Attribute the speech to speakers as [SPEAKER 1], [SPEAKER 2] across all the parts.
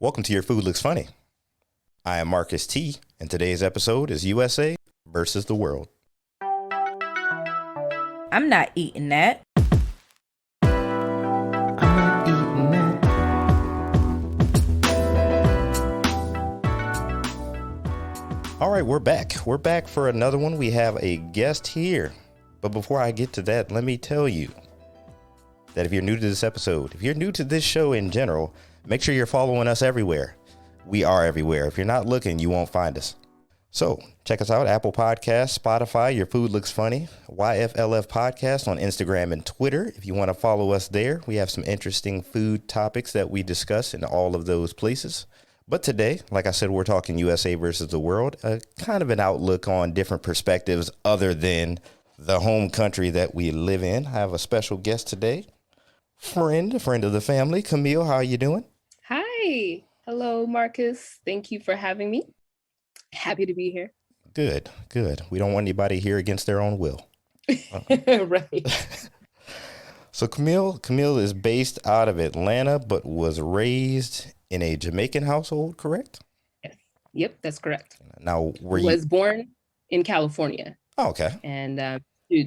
[SPEAKER 1] Welcome to Your Food Looks Funny. I am Marcus T, and today's episode is USA versus the world.
[SPEAKER 2] I'm not eating that.
[SPEAKER 1] I'm not eating that. All right, we're back. We're back for another one. We have a guest here. But before I get to that, let me tell you that if you're new to this episode, if you're new to this show in general, make sure you're following us everywhere. We are everywhere. If you're not looking, you won't find us. So check us out, Apple Podcasts, Spotify, Your Food Looks Funny, YFLF Podcast on Instagram and Twitter. If you want to follow us there, we have some interesting food topics that we discuss in all of those places. But today, like I said, we're talking USA versus the world, kind of an outlook on different perspectives other than the home country that we live in. I have a special guest today, a friend of the family. Kamille, how are you doing?
[SPEAKER 3] Hi. Hello, Marcus. Thank you for having me. Happy to be here.
[SPEAKER 1] Good. We don't want anybody here against their own will.
[SPEAKER 3] Right.
[SPEAKER 1] So Kamille is based out of Atlanta, but was raised in a Jamaican household, correct?
[SPEAKER 3] Yes. Yep, that's correct.
[SPEAKER 1] Now,
[SPEAKER 3] was born in California.
[SPEAKER 1] Oh, okay.
[SPEAKER 3] And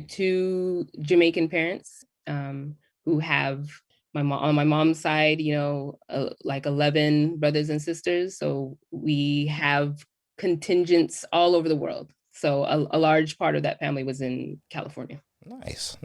[SPEAKER 3] two Jamaican parents who have on my mom's side, like 11 brothers and sisters. So we have contingents all over the world. So a large part of that family was in California.
[SPEAKER 1] Nice.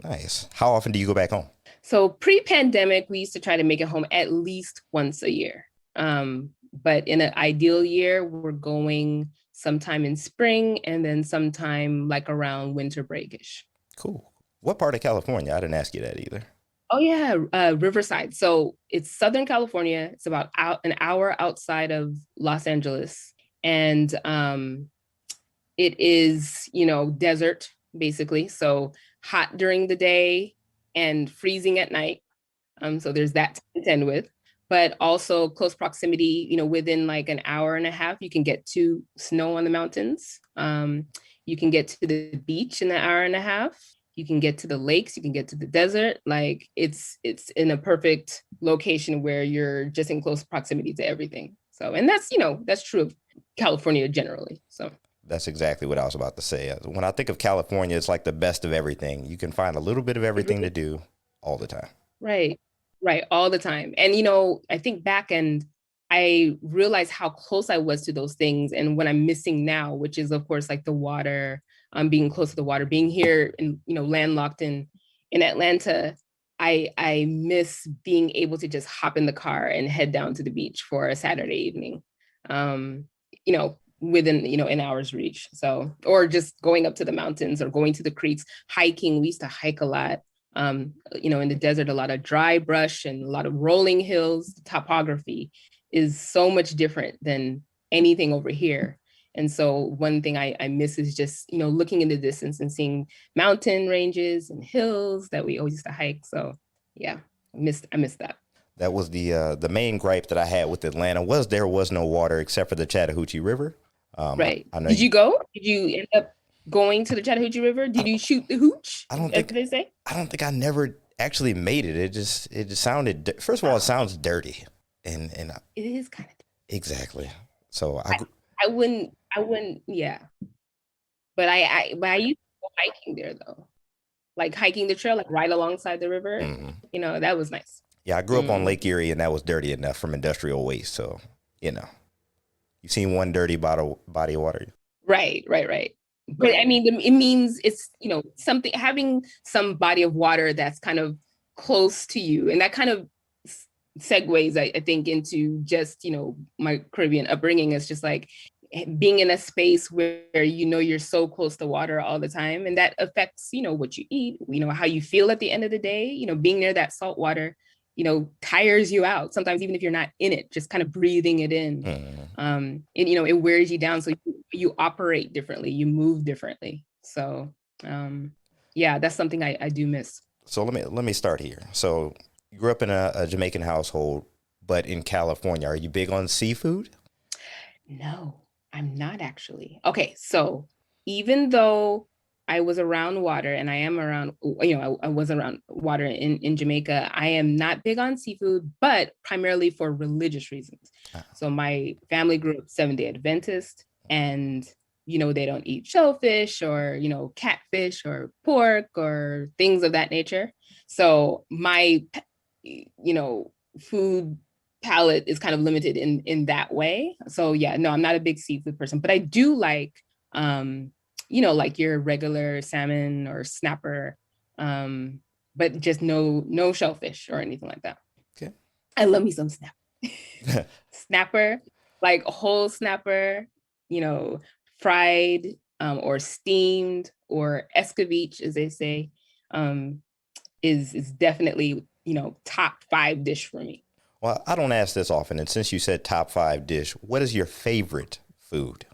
[SPEAKER 1] How often do you go back home?
[SPEAKER 3] So pre-pandemic, we used to try to make it home at least once a year. But in an ideal year, we're going sometime in spring and then sometime like around winter breakish.
[SPEAKER 1] Cool. What part of California? I didn't ask you that either.
[SPEAKER 3] Oh yeah, Riverside. So it's Southern California. It's about an hour outside of Los Angeles. And it is, desert basically. So hot during the day and freezing at night. So there's that to contend with. But also close proximity, within like an hour and a half, you can get to snow on the mountains. You can get to the beach in an hour and a half. You can get to the lakes, you can get to the desert. Like it's in a perfect location where you're just in close proximity to everything. So, and that's true of California generally. So
[SPEAKER 1] that's exactly what I was about to say. When I think of California, it's like the best of everything. You can find a little bit of everything to do all the time.
[SPEAKER 3] Right. All the time. And, I think back and I realized how close I was to those things and what I'm missing now, which is of course, like the water, being close to the water, being here and, landlocked in Atlanta. I miss being able to just hop in the car and head down to the beach for a Saturday evening, within, an hour's reach. So, or just going up to the mountains or going to the creeks, hiking. We used to hike a lot. In the desert, a lot of dry brush and a lot of rolling hills. The topography is so much different than anything over here. And so one thing I miss is just, looking in the distance and seeing mountain ranges and hills that we always used to hike. So yeah, I miss that.
[SPEAKER 1] That was the main gripe that I had with Atlanta there was no water except for the Chattahoochee River.
[SPEAKER 3] Right. Did you go? Did you end up going to the Chattahoochee River? Did you shoot the hooch?
[SPEAKER 1] I don't think I never actually made it. It just sounded, first of all, it sounds dirty. And
[SPEAKER 3] it is kind of
[SPEAKER 1] exactly. So
[SPEAKER 3] I wouldn't, yeah. But I used to go hiking there though. Like hiking the trail, like right alongside the river. Mm-hmm. That was nice.
[SPEAKER 1] Yeah, I grew up on Lake Erie and that was dirty enough from industrial waste. So, you've seen one dirty body of water.
[SPEAKER 3] Right. But I mean, it means it's, something, having some body of water that's kind of close to you. And that kind of segues, I think, into just, my Caribbean upbringing. Is just like being in a space where, you're so close to water all the time. And that affects, what you eat, how you feel at the end of the day, being near that salt water, tires you out. Sometimes even if you're not in it, just kind of breathing it in, it wears you down. So you operate differently, you move differently. So, that's something I do miss.
[SPEAKER 1] So let me start here. So you grew up in a Jamaican household, but in California, are you big on seafood?
[SPEAKER 3] No, I'm not actually. Okay. So even though I was around water, and I am around, I was around water in Jamaica. I am not big on seafood, but primarily for religious reasons. So my family grew up Seventh-day Adventist, and they don't eat shellfish or catfish or pork or things of that nature. So my food palate is kind of limited in that way. So yeah, no, I'm not a big seafood person, but I do like like your regular salmon or snapper, but just no shellfish or anything like that.
[SPEAKER 1] Okay.
[SPEAKER 3] I love me some snapper. Snapper, like a whole snapper, fried or steamed or escabeche, as they say, is definitely top 5 dish for me.
[SPEAKER 1] Well, I don't ask this often, and since you said top 5 dish, what is your favorite food?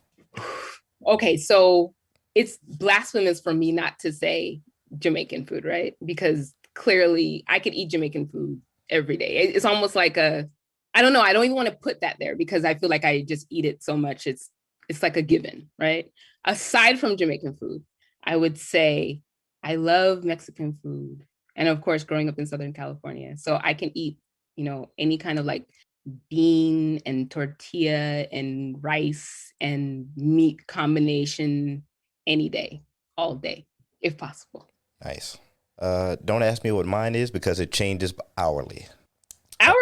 [SPEAKER 3] Okay, so it's blasphemous for me not to say Jamaican food, right? Because clearly I could eat Jamaican food every day. It's almost like I don't know, I don't even want to put that there because I feel like I just eat it so much. It's like a given, right? Aside from Jamaican food, I would say I love Mexican food. And of course, growing up in Southern California. So I can eat, any kind of like bean and tortilla and rice and meat combination any day, all day, if possible.
[SPEAKER 1] Nice. Don't ask me what mine is because it changes hourly.
[SPEAKER 3] Hourly?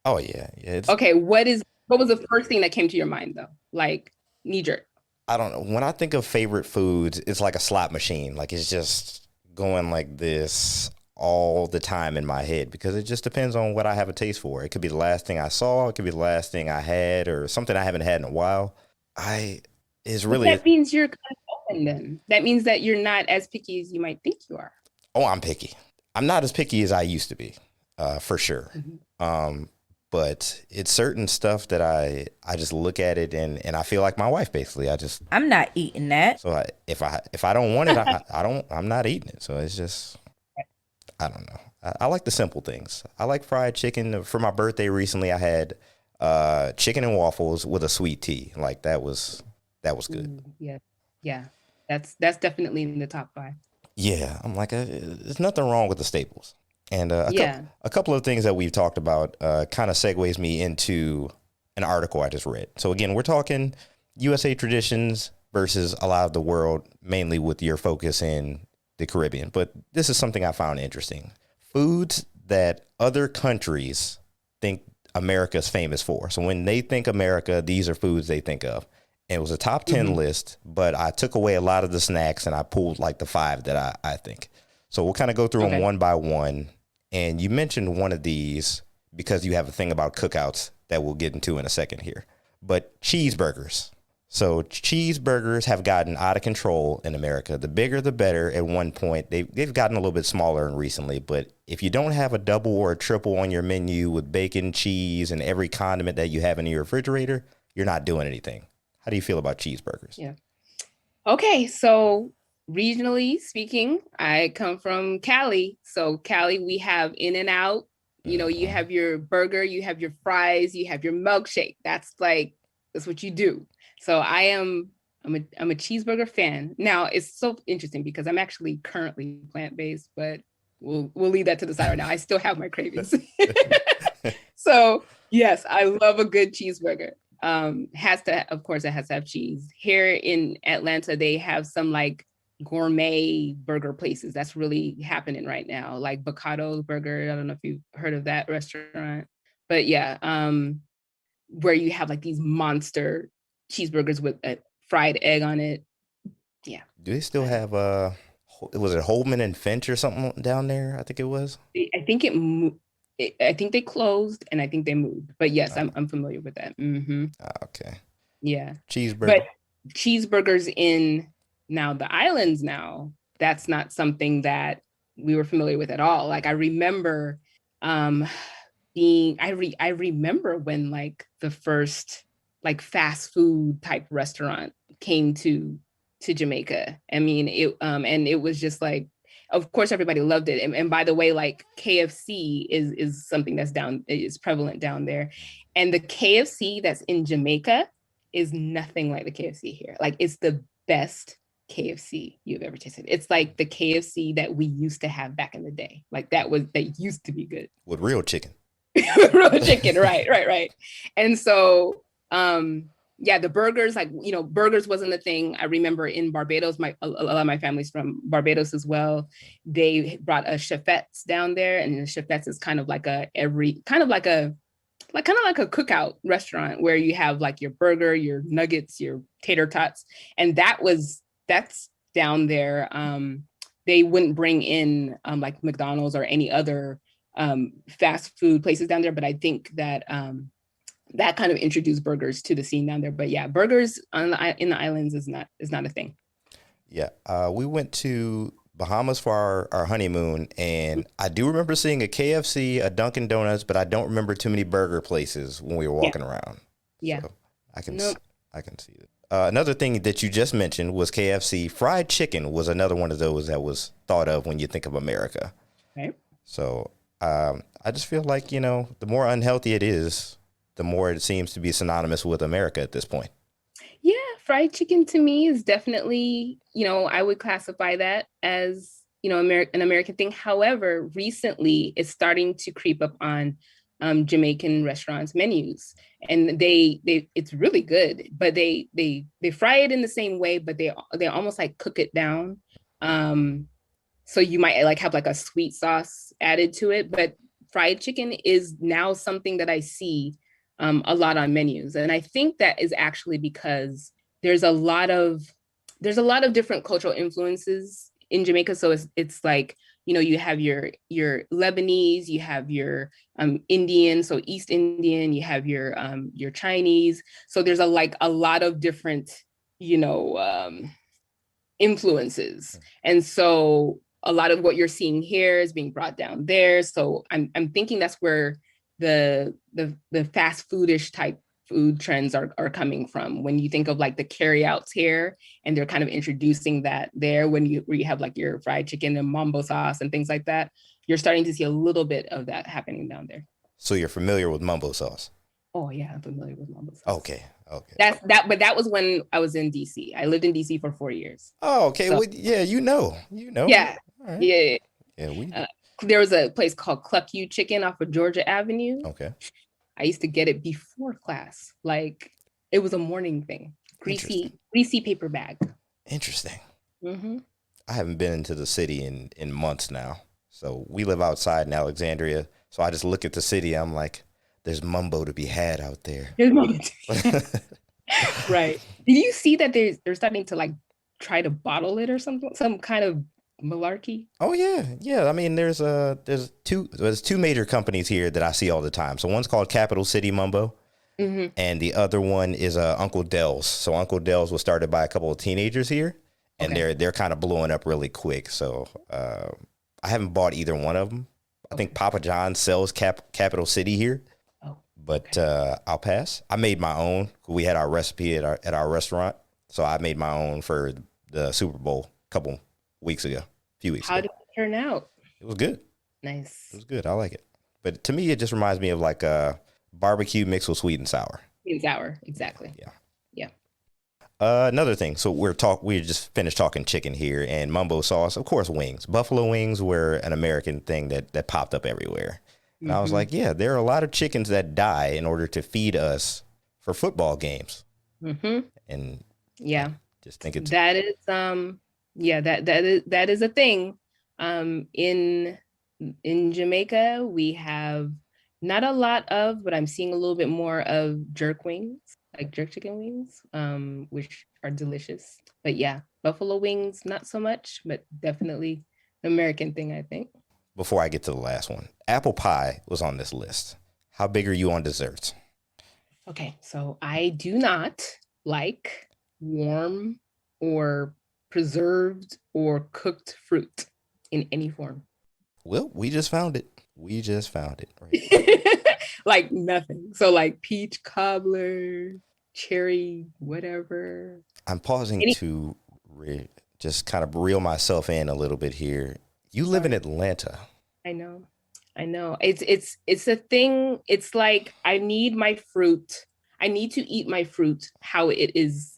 [SPEAKER 1] Oh yeah.
[SPEAKER 3] Okay, what was the first thing that came to your mind though? Like knee jerk.
[SPEAKER 1] I don't know. When I think of favorite foods, it's like a slot machine. Like it's just going like this all the time in my head because it just depends on what I have a taste for. It could be the last thing I saw, it could be the last thing I had, or something I haven't had in a while. That
[SPEAKER 3] means you're kind of open then. That means that you're not as picky as you might think you are.
[SPEAKER 1] Oh, I'm picky. I'm not as picky as I used to be, for sure. Mm-hmm. But it's certain stuff that I just look at it and I feel like my wife basically.
[SPEAKER 2] I'm not eating that.
[SPEAKER 1] So if I don't want it, I'm not eating it. So it's just, I don't know. I like the simple things. I like fried chicken. For my birthday recently, I had chicken and waffles with a sweet tea. Like that was good.
[SPEAKER 3] Yeah. That's definitely in the top 5.
[SPEAKER 1] Yeah, I'm like, there's nothing wrong with the staples. And a couple of things that we've talked about kind of segues me into an article I just read. So again, we're talking USA traditions versus a lot of the world, mainly with your focus in the Caribbean. But this is something I found interesting. Foods that other countries think America's famous for. So when they think America, these are foods they think of. And it was a top 10 list, but I took away a lot of the snacks and I pulled like the 5 that I think. So we'll kind of go through them one by one. And you mentioned one of these because you have a thing about cookouts that we'll get into in a second here. But cheeseburgers. So cheeseburgers have gotten out of control in America. The bigger, the better. At one point, they've gotten a little bit smaller recently. But if you don't have a double or a triple on your menu with bacon, cheese, and every condiment that you have in your refrigerator, you're not doing anything. How do you feel about cheeseburgers?
[SPEAKER 3] Yeah. Okay, so regionally speaking, I come from Cali. So Cali, we have In-N-Out. You have your burger, you have your fries, you have your milkshake. That's what you do. So I'm a cheeseburger fan. Now it's so interesting because I'm actually currently plant-based, but we'll leave that to the side right now. I still have my cravings. So yes, I love a good cheeseburger. Of course, it has to have cheese. Here in Atlanta, they have some like gourmet burger places that's really happening right now, like Bocado's Burger. I don't know if you've heard of that restaurant, but yeah, where you have like these monster cheeseburgers with a fried egg on it. Yeah.
[SPEAKER 1] Do they still have was it Holman and Finch or something down there? I think it was.
[SPEAKER 3] I think they closed and I think they moved, but yes, I'm familiar with that. Mm-hmm.
[SPEAKER 1] Okay.
[SPEAKER 3] Yeah.
[SPEAKER 1] Cheeseburger.
[SPEAKER 3] But cheeseburgers in now the islands now, that's not something that we were familiar with at all. Like I remember I remember when like the first like fast food type restaurant came to Jamaica. I mean, and it was just like, of course, everybody loved it. And by the way, like KFC is something is prevalent down there. And the KFC that's in Jamaica is nothing like the KFC here. Like it's the best KFC you've ever tasted. It's like the KFC that we used to have back in the day. Like that used to be good.
[SPEAKER 1] With real chicken.
[SPEAKER 3] Real chicken, right. And so yeah, the burgers, like, you know, burgers wasn't a thing. I remember in Barbados, a lot of my family's from Barbados as well. They brought a chefettes down there, and the chefettes is kind of like a cookout restaurant where you have like your burger, your nuggets, your tater tots, and that's down there. They wouldn't bring in like McDonald's or any other fast food places down there, but I think that that kind of introduced burgers to the scene down there. But yeah, burgers in the islands is not a thing.
[SPEAKER 1] Yeah, we went to Bahamas for our honeymoon, and I do remember seeing a KFC, a Dunkin' Donuts, but I don't remember too many burger places when we were walking around.
[SPEAKER 3] Yeah,
[SPEAKER 1] so I can see it. Another thing that you just mentioned was KFC. Fried chicken was another one of those that was thought of when you think of America.
[SPEAKER 3] Right.
[SPEAKER 1] So I just feel like, you know, the more unhealthy it is, the more it seems to be synonymous with America at this point.
[SPEAKER 3] Yeah, fried chicken to me is definitely, you know, I would classify that as, you know, an American thing. However, recently it's starting to creep up on Jamaican restaurants' menus, and it's really good. But they fry it in the same way, but they almost like cook it down. So you might like have like a sweet sauce added to it, but fried chicken is now something that I see a lot on menus. And I think that is actually because there's a lot of different cultural influences in Jamaica. So it's like, you know, you have your Lebanese, you have your Indian, so East Indian, you have your Chinese. So there's a lot of different, you know, influences. And so a lot of what you're seeing here is being brought down there. So I'm thinking that's where the fast foodish type food trends are coming from. When you think of like the carryouts here, and they're kind of introducing that there, where you have like your fried chicken and mambo sauce and things like that, you're starting to see a little bit of that happening down there.
[SPEAKER 1] So you're familiar with mambo sauce?
[SPEAKER 3] Oh yeah, I'm familiar with mambo sauce.
[SPEAKER 1] Okay.
[SPEAKER 3] But that was when I was in DC. I lived in DC for 4 years.
[SPEAKER 1] Oh, okay. So, well, yeah, you know.
[SPEAKER 3] Yeah.
[SPEAKER 1] Right.
[SPEAKER 3] Yeah.
[SPEAKER 1] Yeah,
[SPEAKER 3] there was a place called Cluck You Chicken off of Georgia Avenue.
[SPEAKER 1] Okay.
[SPEAKER 3] I used to get it before class. Like, it was a morning thing. Greasy paper bag.
[SPEAKER 1] Interesting.
[SPEAKER 3] Mm-hmm.
[SPEAKER 1] I haven't been into the city in months now. So we live outside in Alexandria. So I just look at the city. I'm like, there's mumbo to be had out there.
[SPEAKER 3] Right. Did you see that they're starting to like try to bottle it or something? Some kind of malarkey?
[SPEAKER 1] Oh yeah. I mean, there's two major companies here that I see all the time. So one's called Capital City Mumbo, and the other one is Uncle Dell's. So Uncle Dell's was started by a couple of teenagers here, and they're kind of blowing up really quick. So I haven't bought either one of them. I think Papa John's sells Capital City here, but I'll pass. I made my own. We had our recipe at our restaurant, so I made my own for the Super Bowl a few weeks ago.
[SPEAKER 3] How did it turn out?
[SPEAKER 1] It was good.
[SPEAKER 3] Nice.
[SPEAKER 1] It was good. I like it. But to me, it just reminds me of like a barbecue mixed with sweet and sour.
[SPEAKER 3] Sweet and sour, exactly.
[SPEAKER 1] Yeah. Another thing. So we just finished talking chicken here, and mumbo sauce. Of course, wings. Buffalo wings were an American thing that popped up everywhere. And I was like, yeah, there are a lot of chickens that die in order to feed us for football games. And
[SPEAKER 3] yeah,
[SPEAKER 1] I just think it's
[SPEAKER 3] that is a thing. In Jamaica, we have not a lot of, but I'm seeing a little bit more of jerk wings, like jerk chicken wings, which are delicious. But yeah, buffalo wings, not so much, but definitely an American thing, I think.
[SPEAKER 1] Before I get to the last one, apple pie was on this list. How big are you on desserts?
[SPEAKER 3] Okay, so I do not like warm or preserved or cooked fruit in any form.
[SPEAKER 1] Well, we just found it. Right.
[SPEAKER 3] Like nothing. So like peach cobbler, cherry, whatever.
[SPEAKER 1] I'm pausing to just kind of reel myself in a little bit here. You live in Atlanta.
[SPEAKER 3] I know. It's a thing. It's like I need my fruit. I need to eat my fruit how it is,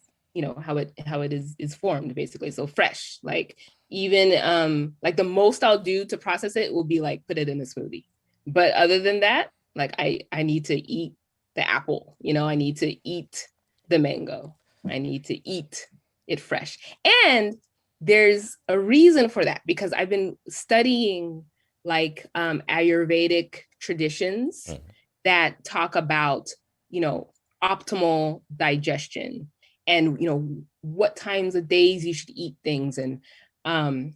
[SPEAKER 3] how it is formed, basically. So fresh, like even like the most I'll do to process it will be like put it in a smoothie. But other than that, like I need to eat the apple, I need to eat the mango. I need to eat it fresh. And there's a reason for that, because I've been studying like Ayurvedic traditions that talk about, optimal digestion and, what times of days you should eat things, and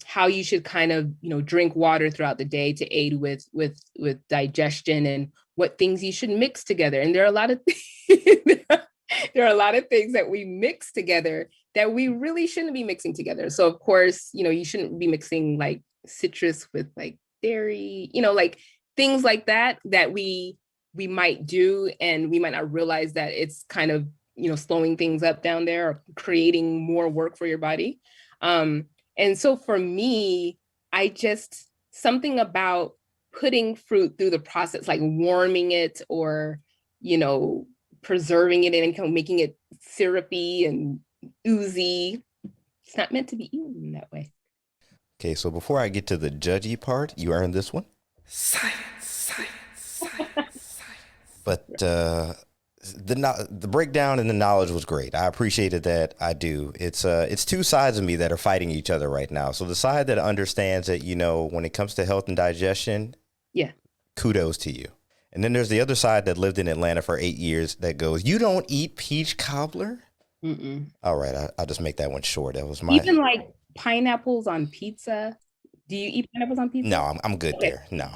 [SPEAKER 3] how you should kind of, drink water throughout the day to aid with digestion, and what things you should mix together. And there are a lot of there are a lot of things that we mix together that we really shouldn't be mixing together. So of course, you shouldn't be mixing like citrus with like dairy, like things like that we might do, and we might not realize that it's kind of, slowing things up down there or creating more work for your body. And so for me, something about putting fruit through the process, like warming it or, preserving it and kind of making it syrupy and oozy. It's not meant to be eaten that way.
[SPEAKER 1] Okay, so before I get to the judgy part, you earned this one.
[SPEAKER 4] Science.
[SPEAKER 1] But the breakdown and the knowledge was great. I appreciated that. I do. It's two sides of me that are fighting each other right now. So the side that understands that, when it comes to health and digestion,
[SPEAKER 3] yeah,
[SPEAKER 1] kudos to you. And then there's the other side that lived in Atlanta for 8 years that goes, you don't eat peach cobbler?
[SPEAKER 3] Mm-mm.
[SPEAKER 1] All right, I'll just make that one short. That was
[SPEAKER 3] even like pineapples on pizza. Do you eat pineapples on pizza?
[SPEAKER 1] No, I'm good there. No.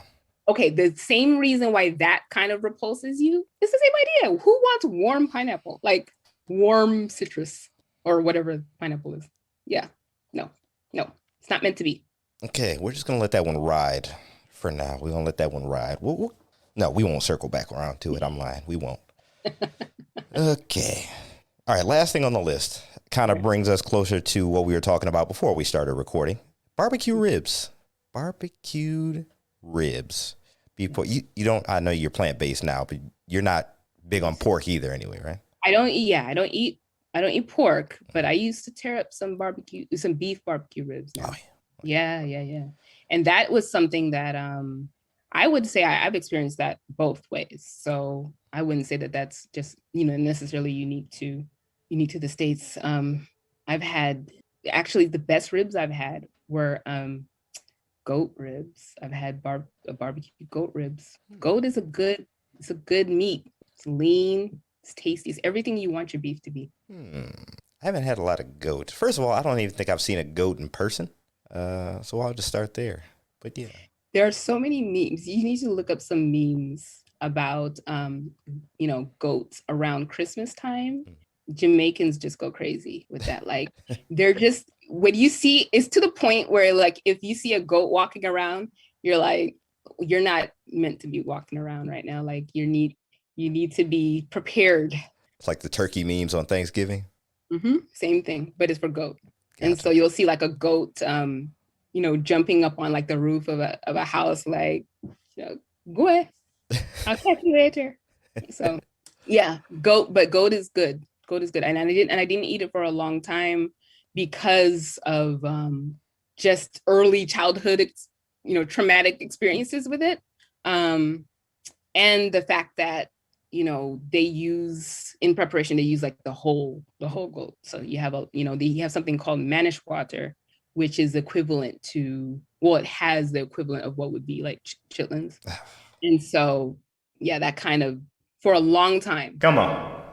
[SPEAKER 3] Okay, the same reason why that kind of repulses you is the same idea. Who wants warm pineapple? Like warm citrus or whatever pineapple is. Yeah, no, it's not meant to be.
[SPEAKER 1] Okay, we're just going to let that one ride for now. We're going to let that one ride. No, we won't circle back around to it. I'm lying. We won't. Okay. All right, last thing on the list kind of brings us closer to what we were talking about before we started recording. Barbecue ribs. Barbecued ribs. People, you don't, I know you're plant-based now, but you're not big on pork either anyway, right?
[SPEAKER 3] I don't eat pork, but I used to tear up some beef barbecue ribs now. Oh, yeah. And that was something that I would say I've experienced that both ways. So I wouldn't say that that's just, necessarily unique to the States. I've had, actually the best ribs I've had were goat ribs. I've had barbecue goat ribs. Goat is a good meat. It's lean, it's tasty, it's everything you want your beef to be.
[SPEAKER 1] I haven't had a lot of goat. First of all, I don't even think I've seen a goat in person. So I'll just start there. But yeah.
[SPEAKER 3] There are so many memes. You need to look up some memes about goats around Christmas time. Jamaicans just go crazy with that. Like they're just, when you see, it's to the point where like if you see a goat walking around, you're like, you're not meant to be walking around right now. Like you need to be prepared.
[SPEAKER 1] It's like the turkey memes on Thanksgiving.
[SPEAKER 3] Mm-hmm. Same thing, but it's for goat.
[SPEAKER 1] Gotcha.
[SPEAKER 3] And so you'll see like a goat jumping up on like the roof of a house, like, go ahead, I'll catch you later. So yeah, goat is good. Goat is good. And I didn't eat it for a long time because of just early childhood, traumatic experiences with it. And the fact that, they use like the whole goat. So you have something called manish water, which is equivalent to, it has the equivalent of what would be like chitlins. And so, yeah, that kind of, for a long time.
[SPEAKER 4] Come on.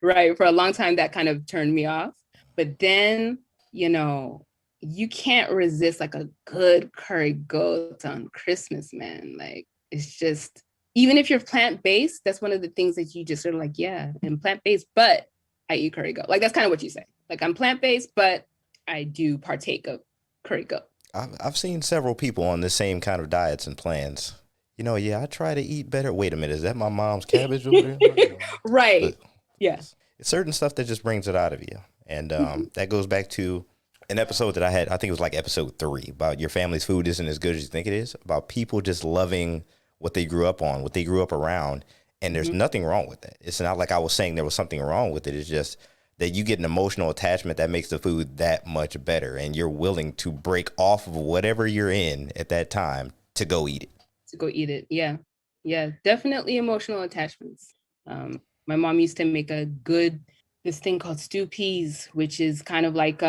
[SPEAKER 3] Right. For a long time, that kind of turned me off. But then, you can't resist like a good curry goat on Christmas, man. Like, it's just, even if you're plant-based, that's one of the things that you just sort of like, yeah, I'm plant-based, but I eat curry goat. Like, that's kind of what you say. Like, I'm plant-based, but I do partake of curry goat.
[SPEAKER 1] I've seen several people on the same kind of diets and plans. I try to eat better. Wait a minute, is that my mom's cabbage over there?
[SPEAKER 3] Right. Yes.
[SPEAKER 1] It's certain stuff that just brings it out of you. And that goes back to an episode that I had, I think it was like episode 3, about your family's food isn't as good as you think it is, about people just loving what they grew up on, what they grew up around. And there's nothing wrong with that. It's not like I was saying there was something wrong with it. It's just that you get an emotional attachment that makes the food that much better, and you're willing to break off of whatever you're in at that time to go eat it.
[SPEAKER 3] Yeah. Definitely emotional attachments. My mom used to make this thing called stew peas, which is kind of like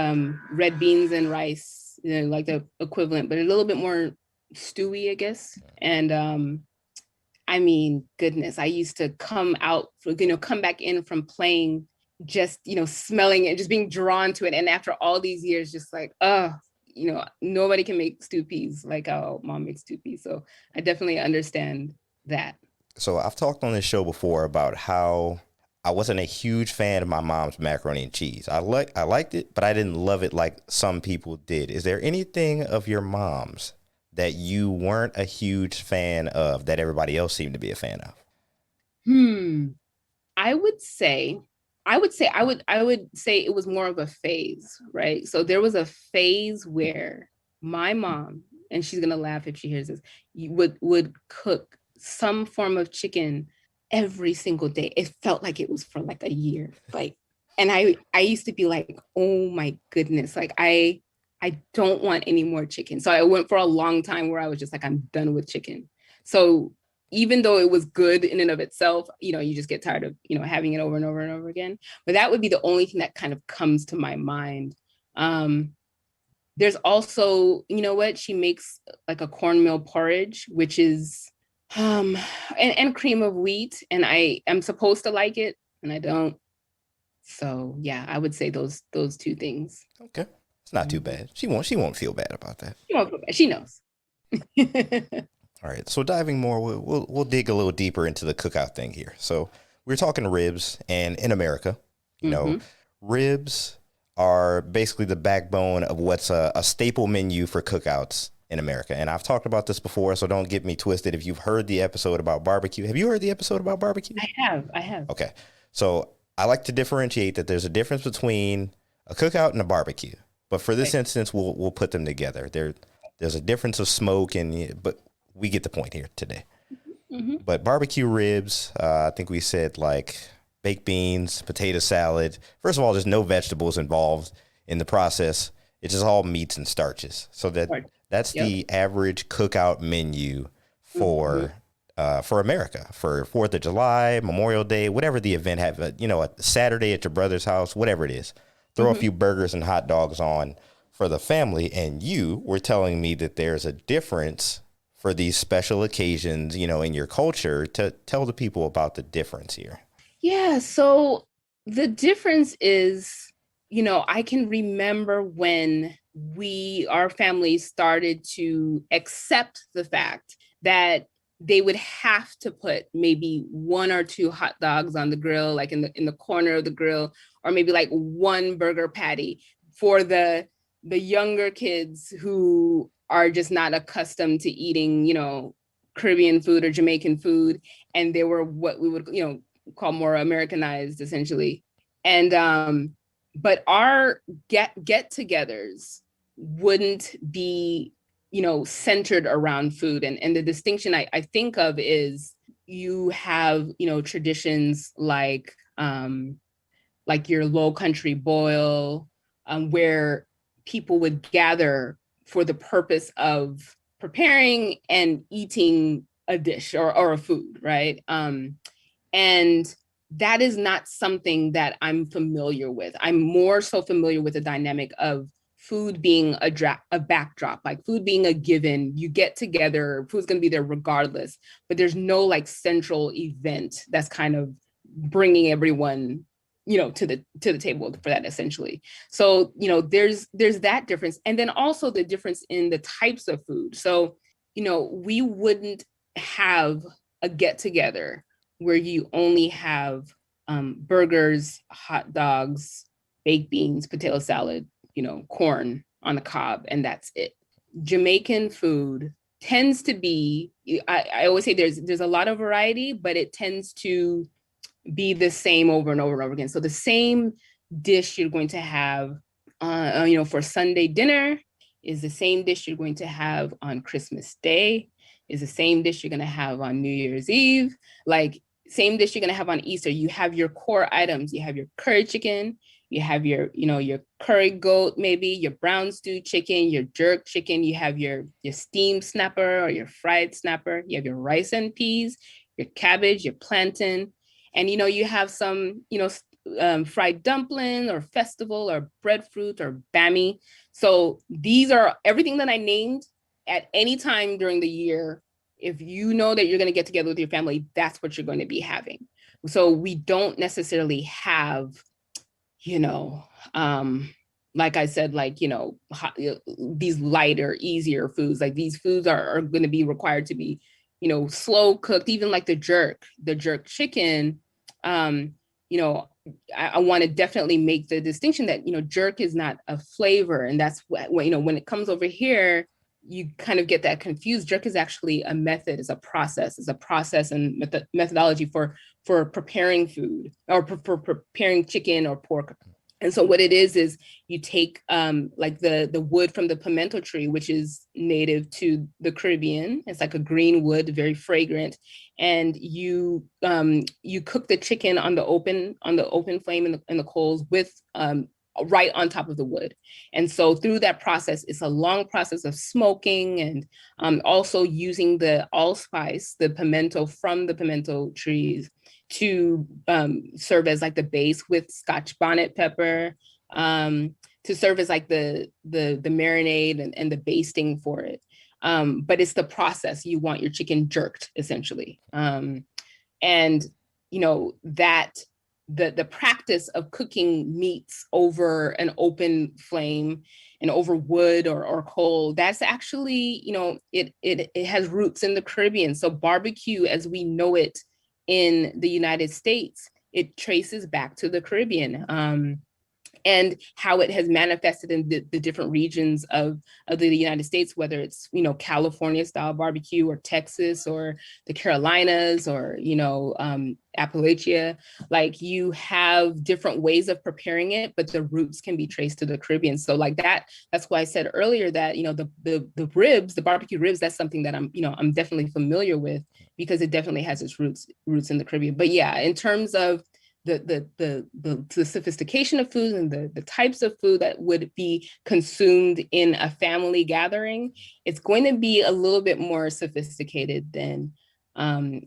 [SPEAKER 3] red beans and rice, like the equivalent, but a little bit more stewy, I guess. And I mean, goodness, I used to come back in from playing, just, smelling it, just being drawn to it. And after all these years, just like, nobody can make stew peas like how mom makes stew peas. So I definitely understand that.
[SPEAKER 1] So I've talked on this show before about how I wasn't a huge fan of my mom's macaroni and cheese. I liked it, but I didn't love it like some people did. Is there anything of your mom's that you weren't a huge fan of that everybody else seemed to be a fan of?
[SPEAKER 3] I would say it was more of a phase, right? So there was a phase where my mom, and she's gonna laugh if she hears this, would cook some form of chicken every single day. It felt like it was for like a year. And I used to be like, oh my goodness, like I don't want any more chicken. So I went for a long time where I was just like, I'm done with chicken. So even though it was good in and of itself, you just get tired of, having it over and over and over again. But that would be the only thing that kind of comes to my mind. There's also, she makes like a cornmeal porridge, which is, and cream of wheat. And I am supposed to like it and I don't. So yeah, I would say those two things.
[SPEAKER 1] Okay. It's not too bad. She won't feel bad about that.
[SPEAKER 3] She won't feel bad. She knows.
[SPEAKER 1] All right. So diving more, we'll dig a little deeper into the cookout thing here. So we're talking ribs, and in America, ribs are basically the backbone of what's a staple menu for cookouts in America. And I've talked about this before, so don't get me twisted. If you've heard the episode about barbecue, have you heard the episode about barbecue?
[SPEAKER 3] I have.
[SPEAKER 1] Okay. So I like to differentiate that there's a difference between a cookout and a barbecue. But for this instance, we'll put them together. There's a difference of smoke, but we get the point here today. Mm-hmm. But barbecue ribs, I think we said like baked beans, potato salad. First of all, there's no vegetables involved in the process. It's just all meats and starches. So that's the average cookout menu for America, for 4th of July, Memorial Day, whatever the event have, a Saturday at your brother's house, whatever it is. Throw a few burgers and hot dogs on for the family. And you were telling me that there's a difference for these special occasions, in your culture. To tell the people about the difference here.
[SPEAKER 3] Yeah. So the difference is, I can remember when our family started to accept the fact that they would have to put maybe 1 or 2 hot dogs on the grill, like in the corner of the grill, or maybe like 1 burger patty for the younger kids who are just not accustomed to eating, Caribbean food or Jamaican food. And they were what we would, call more Americanized, essentially. And, but our get-togethers wouldn't be, centered around food. And the distinction I think of is you have, traditions like your Low Country boil, where people would gather for the purpose of preparing and eating a dish or a food, right? And that is not something that I'm familiar with. I'm more so familiar with the dynamic of food being a backdrop, like food being a given. You get together, food's going to be there regardless, but there's no like central event that's kind of bringing everyone, to the table for that, essentially. So, there's that difference. And then also the difference in the types of food. So, we wouldn't have a get together where you only have burgers, hot dogs, baked beans, potato salad, corn on the cob, and that's it. Jamaican food tends to be, I always say there's a lot of variety, but it tends to be the same over and over and over again. So the same dish you're going to have, for Sunday dinner is the same dish you're going to have on Christmas Day, is the same dish you're going to have on New Year's Eve. Like, same dish you're going to have on Easter. You have your core items. You have your curry chicken, you have your, your curry goat, maybe your brown stew chicken, your jerk chicken, you have your steamed snapper or your fried snapper, you have your rice and peas, your cabbage, your plantain, and, you have some, fried dumpling or festival or breadfruit or bami. So these are everything that I named at any time during the year. If you know that you're going to get together with your family, that's what you're going to be having. So we don't necessarily have, like I said, these lighter, easier foods. Like these foods are going to be required to be, slow cooked, even like the jerk chicken. I want to definitely make the distinction that, jerk is not a flavor. And that's what, when it comes over here, you kind of get that confused. Jerk is actually a method, is a process and methodology for preparing food or for preparing chicken or pork. And so what it is you take like the wood from the pimento tree, which is native to the Caribbean. It's like a green wood, very fragrant. And you cook the chicken on the open flame in the coals with right on top of the wood. And so through that process, it's a long process of smoking and also using the allspice, the pimento from the pimento trees, to serve as like the base with Scotch bonnet pepper, to serve as like the marinade and the basting for it. But it's the process. You want your chicken jerked, essentially. And, that the practice of cooking meats over an open flame and over wood or coal, that's actually, it has roots in the Caribbean. So barbecue as we know it in the United States, it traces back to the Caribbean. And how it has manifested in the different regions of the United States, whether it's, California style barbecue or Texas or the Carolinas or, Appalachia. Like you have different ways of preparing it, but the roots can be traced to the Caribbean. So like that's why I said earlier that, the ribs, the barbecue ribs, that's something that I'm definitely familiar with because it definitely has its roots in the Caribbean. But yeah, in terms of the sophistication of food and the types of food that would be consumed in a family gathering, it's going to be a little bit more sophisticated than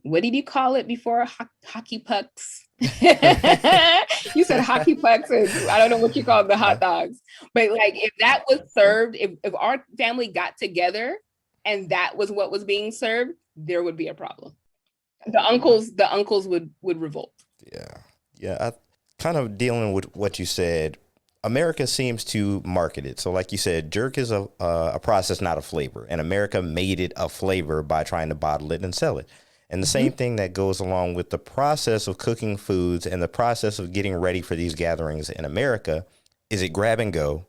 [SPEAKER 3] what did you call it before? Hockey pucks. You said hockey pucks, and I don't know what you call the hot dogs. But like if that was served, if our family got together and that was what was being served, there would be a problem. The uncles would revolt.
[SPEAKER 1] Yeah, I kind of dealing with what you said. America seems to market it. So like you said, jerk is a process, not a flavor. And America made it a flavor by trying to bottle it and sell it. And the same thing that goes along with the process of cooking foods and the process of getting ready for these gatherings in America is it grab and go.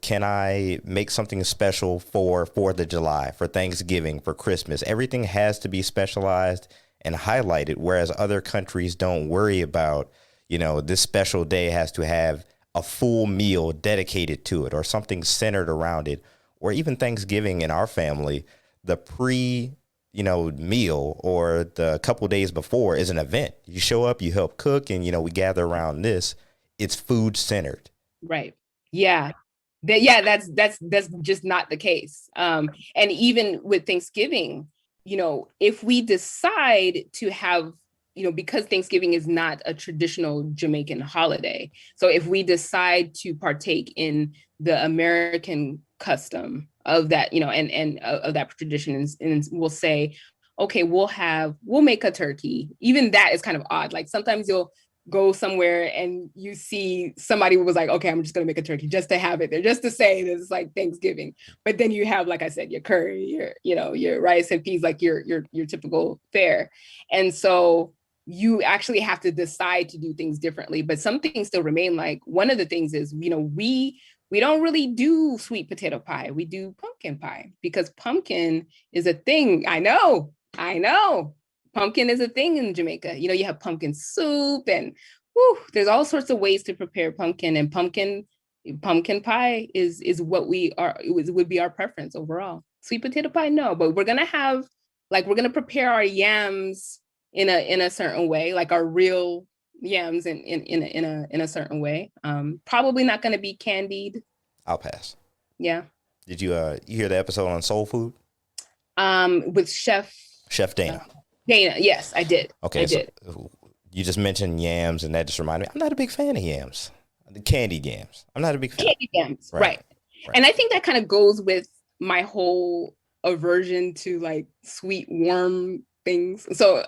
[SPEAKER 1] Can I make something special for 4th of July, for Thanksgiving, for Christmas? Everything has to be specialized and highlighted, whereas other countries don't worry about, this special day has to have a full meal dedicated to it or something centered around it. Or even Thanksgiving in our family, the meal or the couple days before is an event. You show up, you help cook, and, we gather around this. It's food centered.
[SPEAKER 3] Right. Yeah. That's just not the case. And even with Thanksgiving, if we decide to have, because Thanksgiving is not a traditional Jamaican holiday. So if we decide to partake in the American custom of that, and of that tradition, and we'll say, okay, we'll make a turkey. Even that is kind of odd. Like sometimes you'll go somewhere and you see somebody who was like, okay, I'm just gonna make a turkey just to have it there, just to say that it's like Thanksgiving. But then you have, like I said, your curry, your rice and peas, like your typical fare. And so you actually have to decide to do things differently, but some things still remain. Like one of the things is, we don't really do sweet potato pie. We do pumpkin pie because pumpkin is a thing. I know. Pumpkin is a thing in Jamaica. You have pumpkin soup and there's all sorts of ways to prepare pumpkin, and pumpkin pie is what would be our preference overall. Sweet potato pie, no, but we're going to prepare our yams in a certain way, like our real yams in a certain way. Probably not going to be candied.
[SPEAKER 1] I'll pass.
[SPEAKER 3] Yeah.
[SPEAKER 1] Did you hear the episode on soul food?
[SPEAKER 3] With
[SPEAKER 1] Chef Dana.
[SPEAKER 3] Dana, yes, I did.
[SPEAKER 1] Okay,
[SPEAKER 3] I did.
[SPEAKER 1] So you just mentioned yams, and that just reminded me. I'm not a big fan of yams, the candied yams. I'm not a big fan.
[SPEAKER 3] Candied yams, right. And I think that kind of goes with my whole aversion to like sweet, warm things. So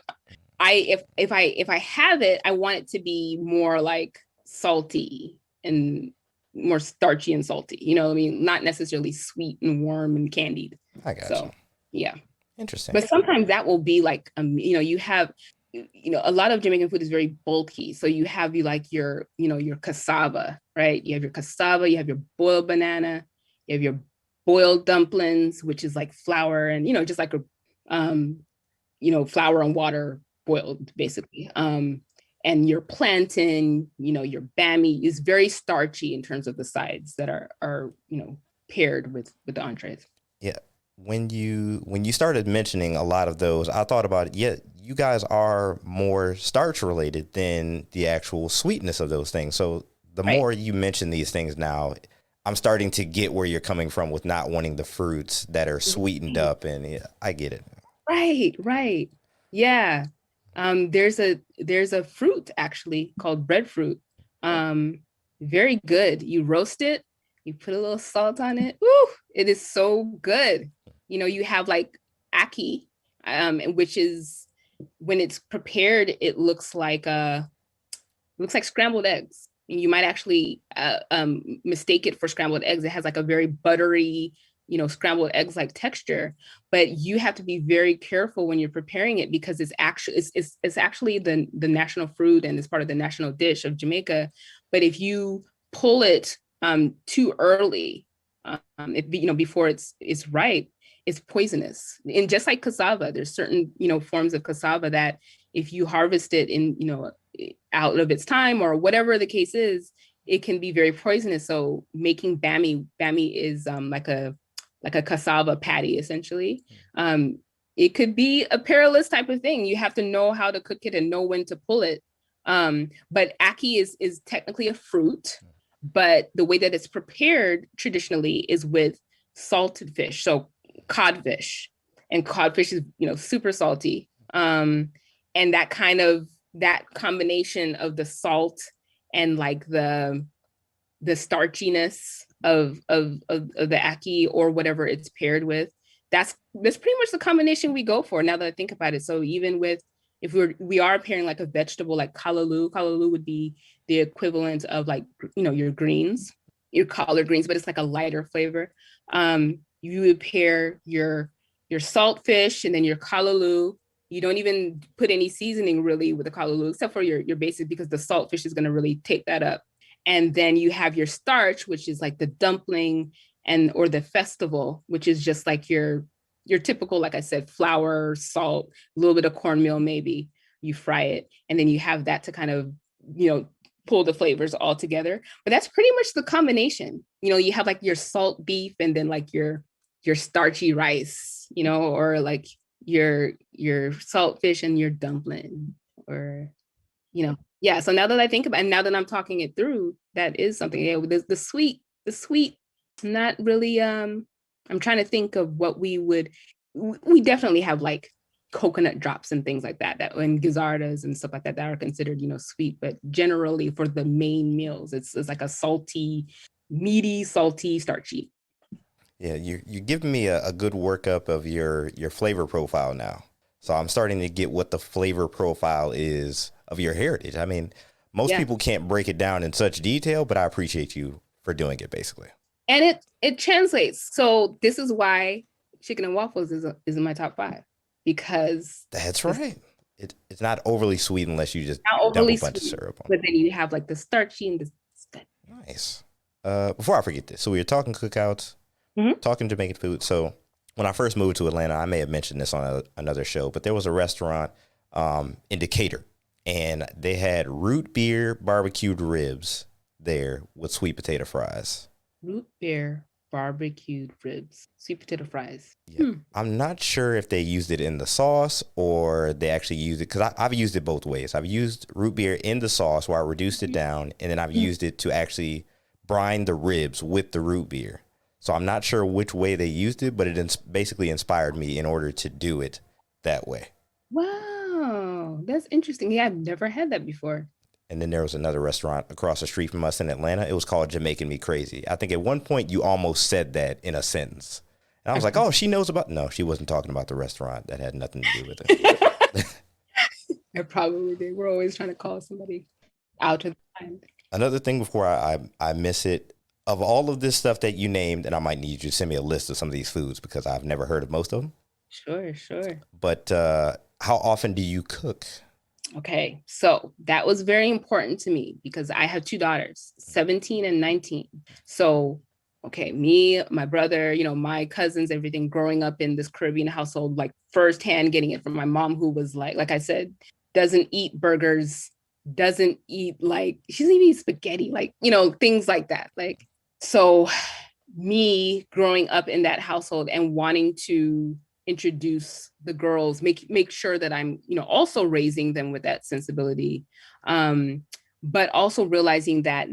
[SPEAKER 3] if I have it, I want it to be more like salty and more starchy and salty. You know what I mean? Not necessarily sweet and warm and candied.
[SPEAKER 1] I got
[SPEAKER 3] so,
[SPEAKER 1] you.
[SPEAKER 3] Yeah.
[SPEAKER 1] Interesting.
[SPEAKER 3] But sometimes that will be like, you have, a lot of Jamaican food is very bulky. So you have your cassava, right? You have your cassava, you have your boiled banana, you have your boiled dumplings, which is like flour and, just like flour and water boiled basically. And your plantain, your bammy is very starchy in terms of the sides that are paired with the entrees.
[SPEAKER 1] Yeah. When you started mentioning a lot of those, I thought about it. Yeah, you guys are more starch related than the actual sweetness of those things. So the more you mention these things now, I'm starting to get where you're coming from with not wanting the fruits that are sweetened up, and I get it.
[SPEAKER 3] Right. Yeah. There's a fruit actually called breadfruit. Very good. You roast it, you put a little salt on it. Woo, it is so good. You have like ackee, which is when it's prepared, it looks like scrambled eggs. You might actually mistake it for scrambled eggs. It has like a very buttery, scrambled eggs like texture, but you have to be very careful when you're preparing it because it's actually the national fruit and it's part of the national dish of Jamaica. But if you pull it too early, before it's ripe, it's poisonous. And just like cassava, there's certain forms of cassava that if you harvest it in out of its time or whatever the case is, it can be very poisonous. So making bammy is like a cassava patty essentially. It could be a perilous type of thing. You have to know how to cook it and know when to pull it. But ackee is technically a fruit, but the way that it's prepared traditionally is with salted fish. So codfish, and codfish is super salty. And that combination of the salt and like the starchiness of the ackee or whatever it's paired with, that's pretty much the combination we go for now that I think about it. So even with if we are pairing like a vegetable like callaloo would be the equivalent of like your greens, your collard greens, but it's like a lighter flavor. You would pair your saltfish and then your callaloo. You don't even put any seasoning really with the callaloo except for your basic, because the saltfish is going to really take that up. And then you have your starch, which is like the dumpling or the festival, which is just like your typical, like I said, flour, salt, a little bit of cornmeal, maybe you fry it. And then you have that to kind of, pull the flavors all together. But that's pretty much the combination. You have like your salt beef and then like your starchy rice, or like your saltfish and your dumpling, or, yeah. So now that I think about it, and now that I'm talking it through, that is something. Yeah, the sweet, not really. I'm trying to think of what we definitely have like coconut drops and things like that and gizzardas and stuff like that are considered, sweet, but generally for the main meals, it's like a salty, meaty, salty, starchy.
[SPEAKER 1] Yeah, you're giving me a good workup of your flavor profile now. So I'm starting to get what the flavor profile is of your heritage. I mean, most people can't break it down in such detail, but I appreciate you for doing it basically.
[SPEAKER 3] And it translates. So this is why chicken and waffles is in my top 5, because
[SPEAKER 1] that's right. It's not overly sweet unless you just dump a bunch of syrup on.
[SPEAKER 3] But then you have like the starchy and the
[SPEAKER 1] nice. Before I forget this, so we were talking cookouts, talking Jamaican food. So when I first moved to Atlanta, I may have mentioned this on another show, but there was a restaurant in Decatur, and they had root beer barbecued ribs there with sweet potato fries.
[SPEAKER 3] Root beer barbecued ribs, sweet potato fries.
[SPEAKER 1] Yeah. I'm not sure if they used it in the sauce or they actually used it, because I've used it both ways. I've used root beer in the sauce where I reduced it down, and then I've used it to actually brine the ribs with the root beer. So I'm not sure which way they used it, but it basically inspired me in order to do it that way.
[SPEAKER 3] Wow, that's interesting. Yeah, I've never had that before.
[SPEAKER 1] And then there was another restaurant across the street from us in Atlanta. It was called Jamaican Me Crazy. I think at one point you almost said that in a sentence. And I was like, oh, she knows about... No, she wasn't talking about the restaurant. That had nothing to do with it.
[SPEAKER 3] I probably did. We're always trying to call somebody out of time.
[SPEAKER 1] Another thing before I miss it, of all of this stuff that you named, and I might need you to send me a list of some of these foods because I've never heard of most of them.
[SPEAKER 3] Sure.
[SPEAKER 1] But how often do you cook?
[SPEAKER 3] Okay, so that was very important to me because I have two daughters, 17 and 19. So, okay, me, my brother, my cousins, everything, growing up in this Caribbean household, like firsthand getting it from my mom, who was like I said, doesn't eat burgers, doesn't eat she doesn't even eat spaghetti, things like that. So me growing up in that household and wanting to introduce the girls, make sure that I'm, also raising them with that sensibility. But also realizing that,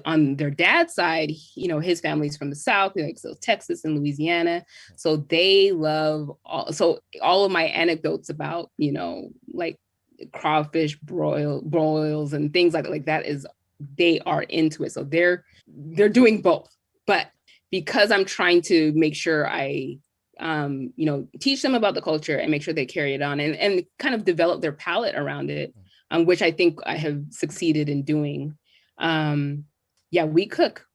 [SPEAKER 3] on their dad's side, his family's from the South, so Texas and Louisiana. So they love all of my anecdotes about, crawfish broils and things like that they are into it. So they're doing both. But because I'm trying to make sure I teach them about the culture and make sure they carry it on and kind of develop their palate around it, which I think I have succeeded in doing. We cook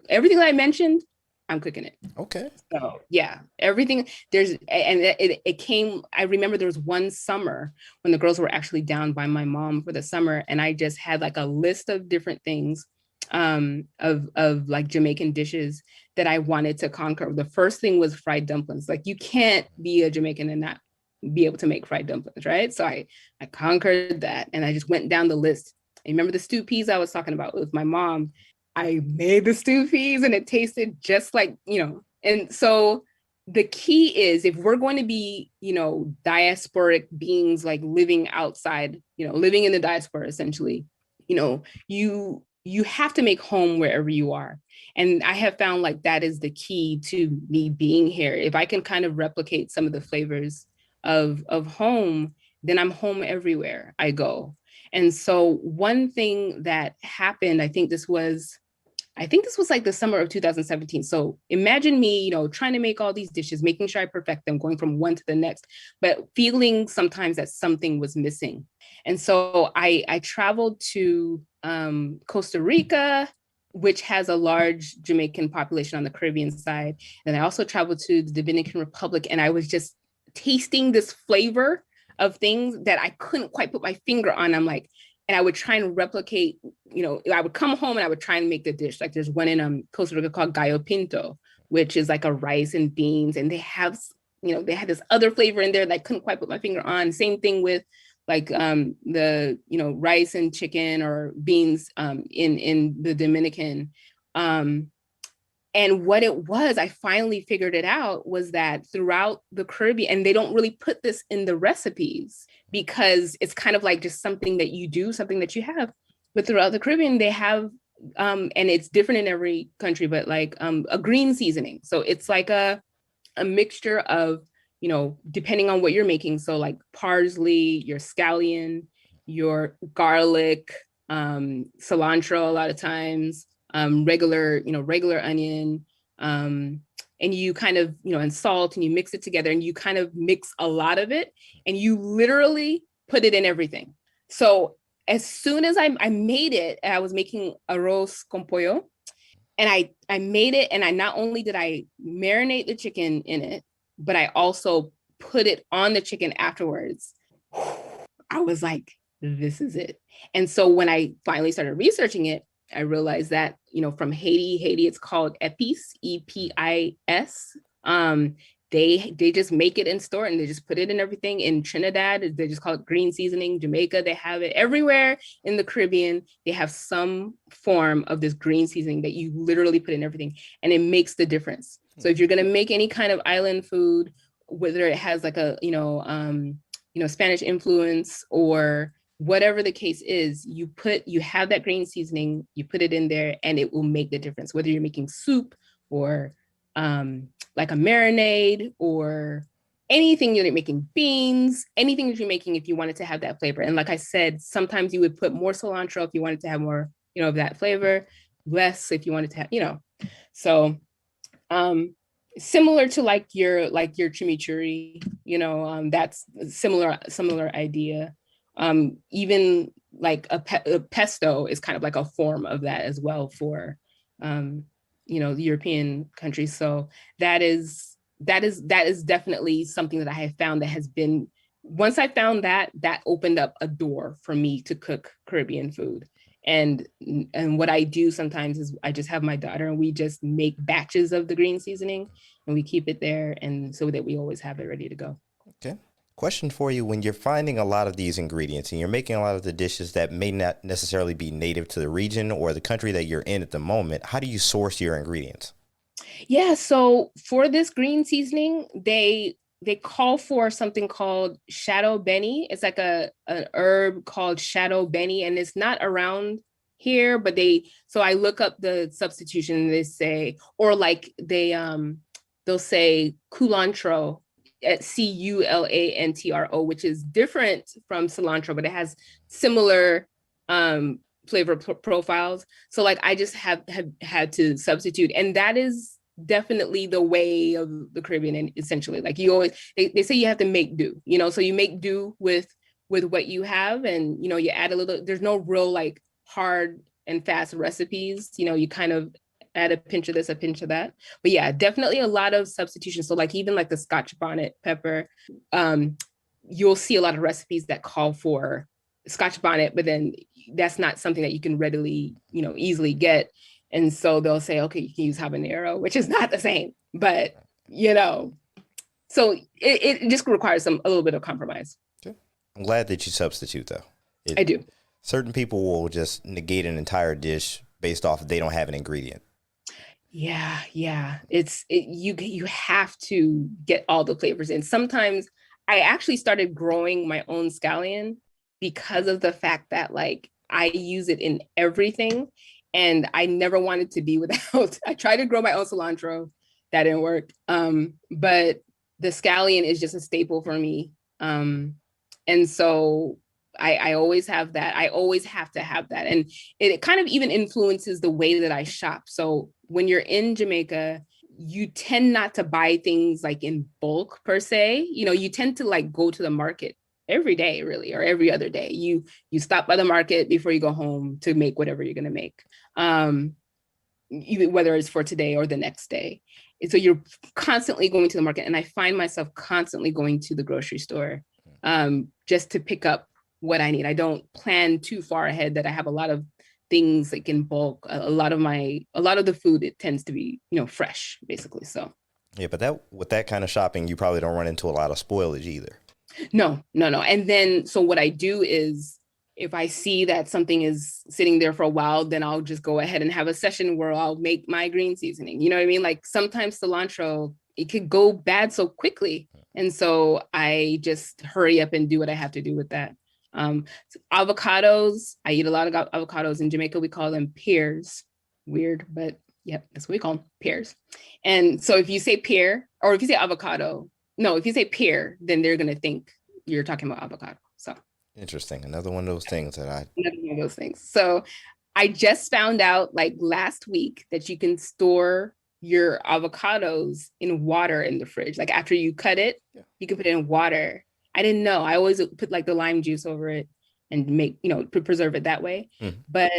[SPEAKER 3] everything that I mentioned. I'm cooking it.
[SPEAKER 1] Okay.
[SPEAKER 3] So yeah, everything it came. I remember there was one summer when the girls were actually down by my mom for the summer, and I just had a list of different things of Jamaican dishes that I wanted to conquer. The first thing was fried dumplings. You can't be a Jamaican and not be able to make fried dumplings, right? So I conquered that, and I just went down the list. I remember the stew peas I was talking about with my mom. I made the stew peas and it tasted just and so the key is, if we're going to be, diasporic beings, living outside, living in the diaspora, essentially, you have to make home wherever you are. And I have found that is the key to me being here. If I can kind of replicate some of the flavors of home, then I'm home everywhere I go. And so one thing that happened, I think this was the summer of 2017. So imagine me, trying to make all these dishes, making sure I perfect them, going from one to the next, but feeling sometimes that something was missing. And so I traveled to Costa Rica, which has a large Jamaican population on the Caribbean side. And I also traveled to the Dominican Republic, and I was just tasting this flavor of things that I couldn't quite put my finger on. And I would try and replicate, I would come home and I would try and make the dish. There's one in Costa Rica called gallo pinto, which is a rice and beans. And they have, they had this other flavor in there that I couldn't quite put my finger on. Same thing with the, rice and chicken or beans in the Dominican. And what it was, I finally figured it out, was that throughout the Caribbean, and they don't really put this in the recipes because it's kind of just something that you do, something that you have. But throughout the Caribbean, they have, and it's different in every country, but a green seasoning. So it's a mixture of, depending on what you're making. So parsley, your scallion, your garlic, cilantro a lot of times, regular onion, and you kind of, and salt, and you mix it together, and you kind of mix a lot of it, and you literally put it in everything. So as soon as I made it, I was making arroz con pollo, and I made it, and I not only did I marinate the chicken in it, but I also put it on the chicken afterwards. I was like, this is it. And so when I finally started researching it, I realized that, from Haiti, it's called epis, EPIS. they just make it and store it, and they just put it in everything. In Trinidad, they just call it green seasoning. Jamaica, they have it everywhere. In the Caribbean, they have some form of this green seasoning that you literally put in everything, and it makes the difference. So if you're going to make any kind of island food, whether it has like a Spanish influence or whatever the case is, you have that green seasoning, you put it in there, and it will make the difference. Whether you're making soup or like a marinade or anything you're making, beans, anything that you're making, if you wanted to have that flavor. And like I said, sometimes you would put more cilantro if you wanted to have more, of that flavor, less if you wanted to have, So similar to like your chimichurri, that's similar idea. Even like a pesto is kind of like a form of that as well for the European countries. So that is definitely something that I have found that has been, once I found that opened up a door for me to cook Caribbean food. And what I do sometimes is I just have my daughter and we just make batches of the green seasoning and we keep it there, and so that we always have it ready to go.
[SPEAKER 1] Okay. Question for you: when you're finding a lot of these ingredients and you're making a lot of the dishes that may not necessarily be native to the region or the country that you're in at the moment, how do you source your ingredients?
[SPEAKER 3] Yeah, so for this green seasoning, they call for something called shadow benny. It's like an herb called shadow benny, and it's not around here, but so I look up the substitution and they say, or like they'll say culantro, at culantro, which is different from cilantro, but it has similar flavor profiles. So like I just have had to substitute, and that is definitely the way of the Caribbean. And essentially, like you always, they say you have to make do, so you make do with what you have, and you add a little. There's no real like hard and fast recipes. You kind of add a pinch of this, a pinch of that. But yeah, definitely a lot of substitution. So like even like the Scotch bonnet pepper, you'll see a lot of recipes that call for Scotch bonnet, but then that's not something that you can readily, easily get. And so they'll say, okay, you can use habanero, which is not the same, but so it just requires a little bit of compromise.
[SPEAKER 1] Okay. I'm glad that you substitute though.
[SPEAKER 3] I do.
[SPEAKER 1] Certain people will just negate an entire dish based off if they don't have an ingredient.
[SPEAKER 3] Yeah. You have to get all the flavors in. Sometimes I actually started growing my own scallion because of the fact that like I use it in everything, and I never wanted to be without. I tried to grow my own cilantro, that didn't work. But the scallion is just a staple for me, and so I always have that. I always have to have that. And it kind of even influences the way that I shop. So when you're in Jamaica, you tend not to buy things like in bulk per se. You tend to like go to the market every day, really, or every other day. You stop by the market before you go home to make whatever you're going to make, even whether it's for today or the next day. And so you're constantly going to the market. And I find myself constantly going to the grocery store just to pick up what I need. I don't plan too far ahead that I have a lot of things like in bulk. A lot of the food, it tends to be, fresh basically. So.
[SPEAKER 1] Yeah, but with that kind of shopping, you probably don't run into a lot of spoilage either.
[SPEAKER 3] No. And then, so what I do is if I see that something is sitting there for a while, then I'll just go ahead and have a session where I'll make my green seasoning. You know what I mean? Like sometimes cilantro, it could go bad so quickly. And so I just hurry up and do what I have to do with that. Avocados, I eat a lot of avocados. In Jamaica, we call them pears. Weird, but yep, that's what we call them, pears. And so if you say pear, or if you say avocado, no, if you say pear, then they're going to think you're talking about avocado. So
[SPEAKER 1] interesting. Another one of those things
[SPEAKER 3] Another one of those things. So I just found out like last week that you can store your avocados in water in the fridge. Like after you cut it, you can put it in water. I didn't know. I always put like the lime juice over it and make, preserve it that way. But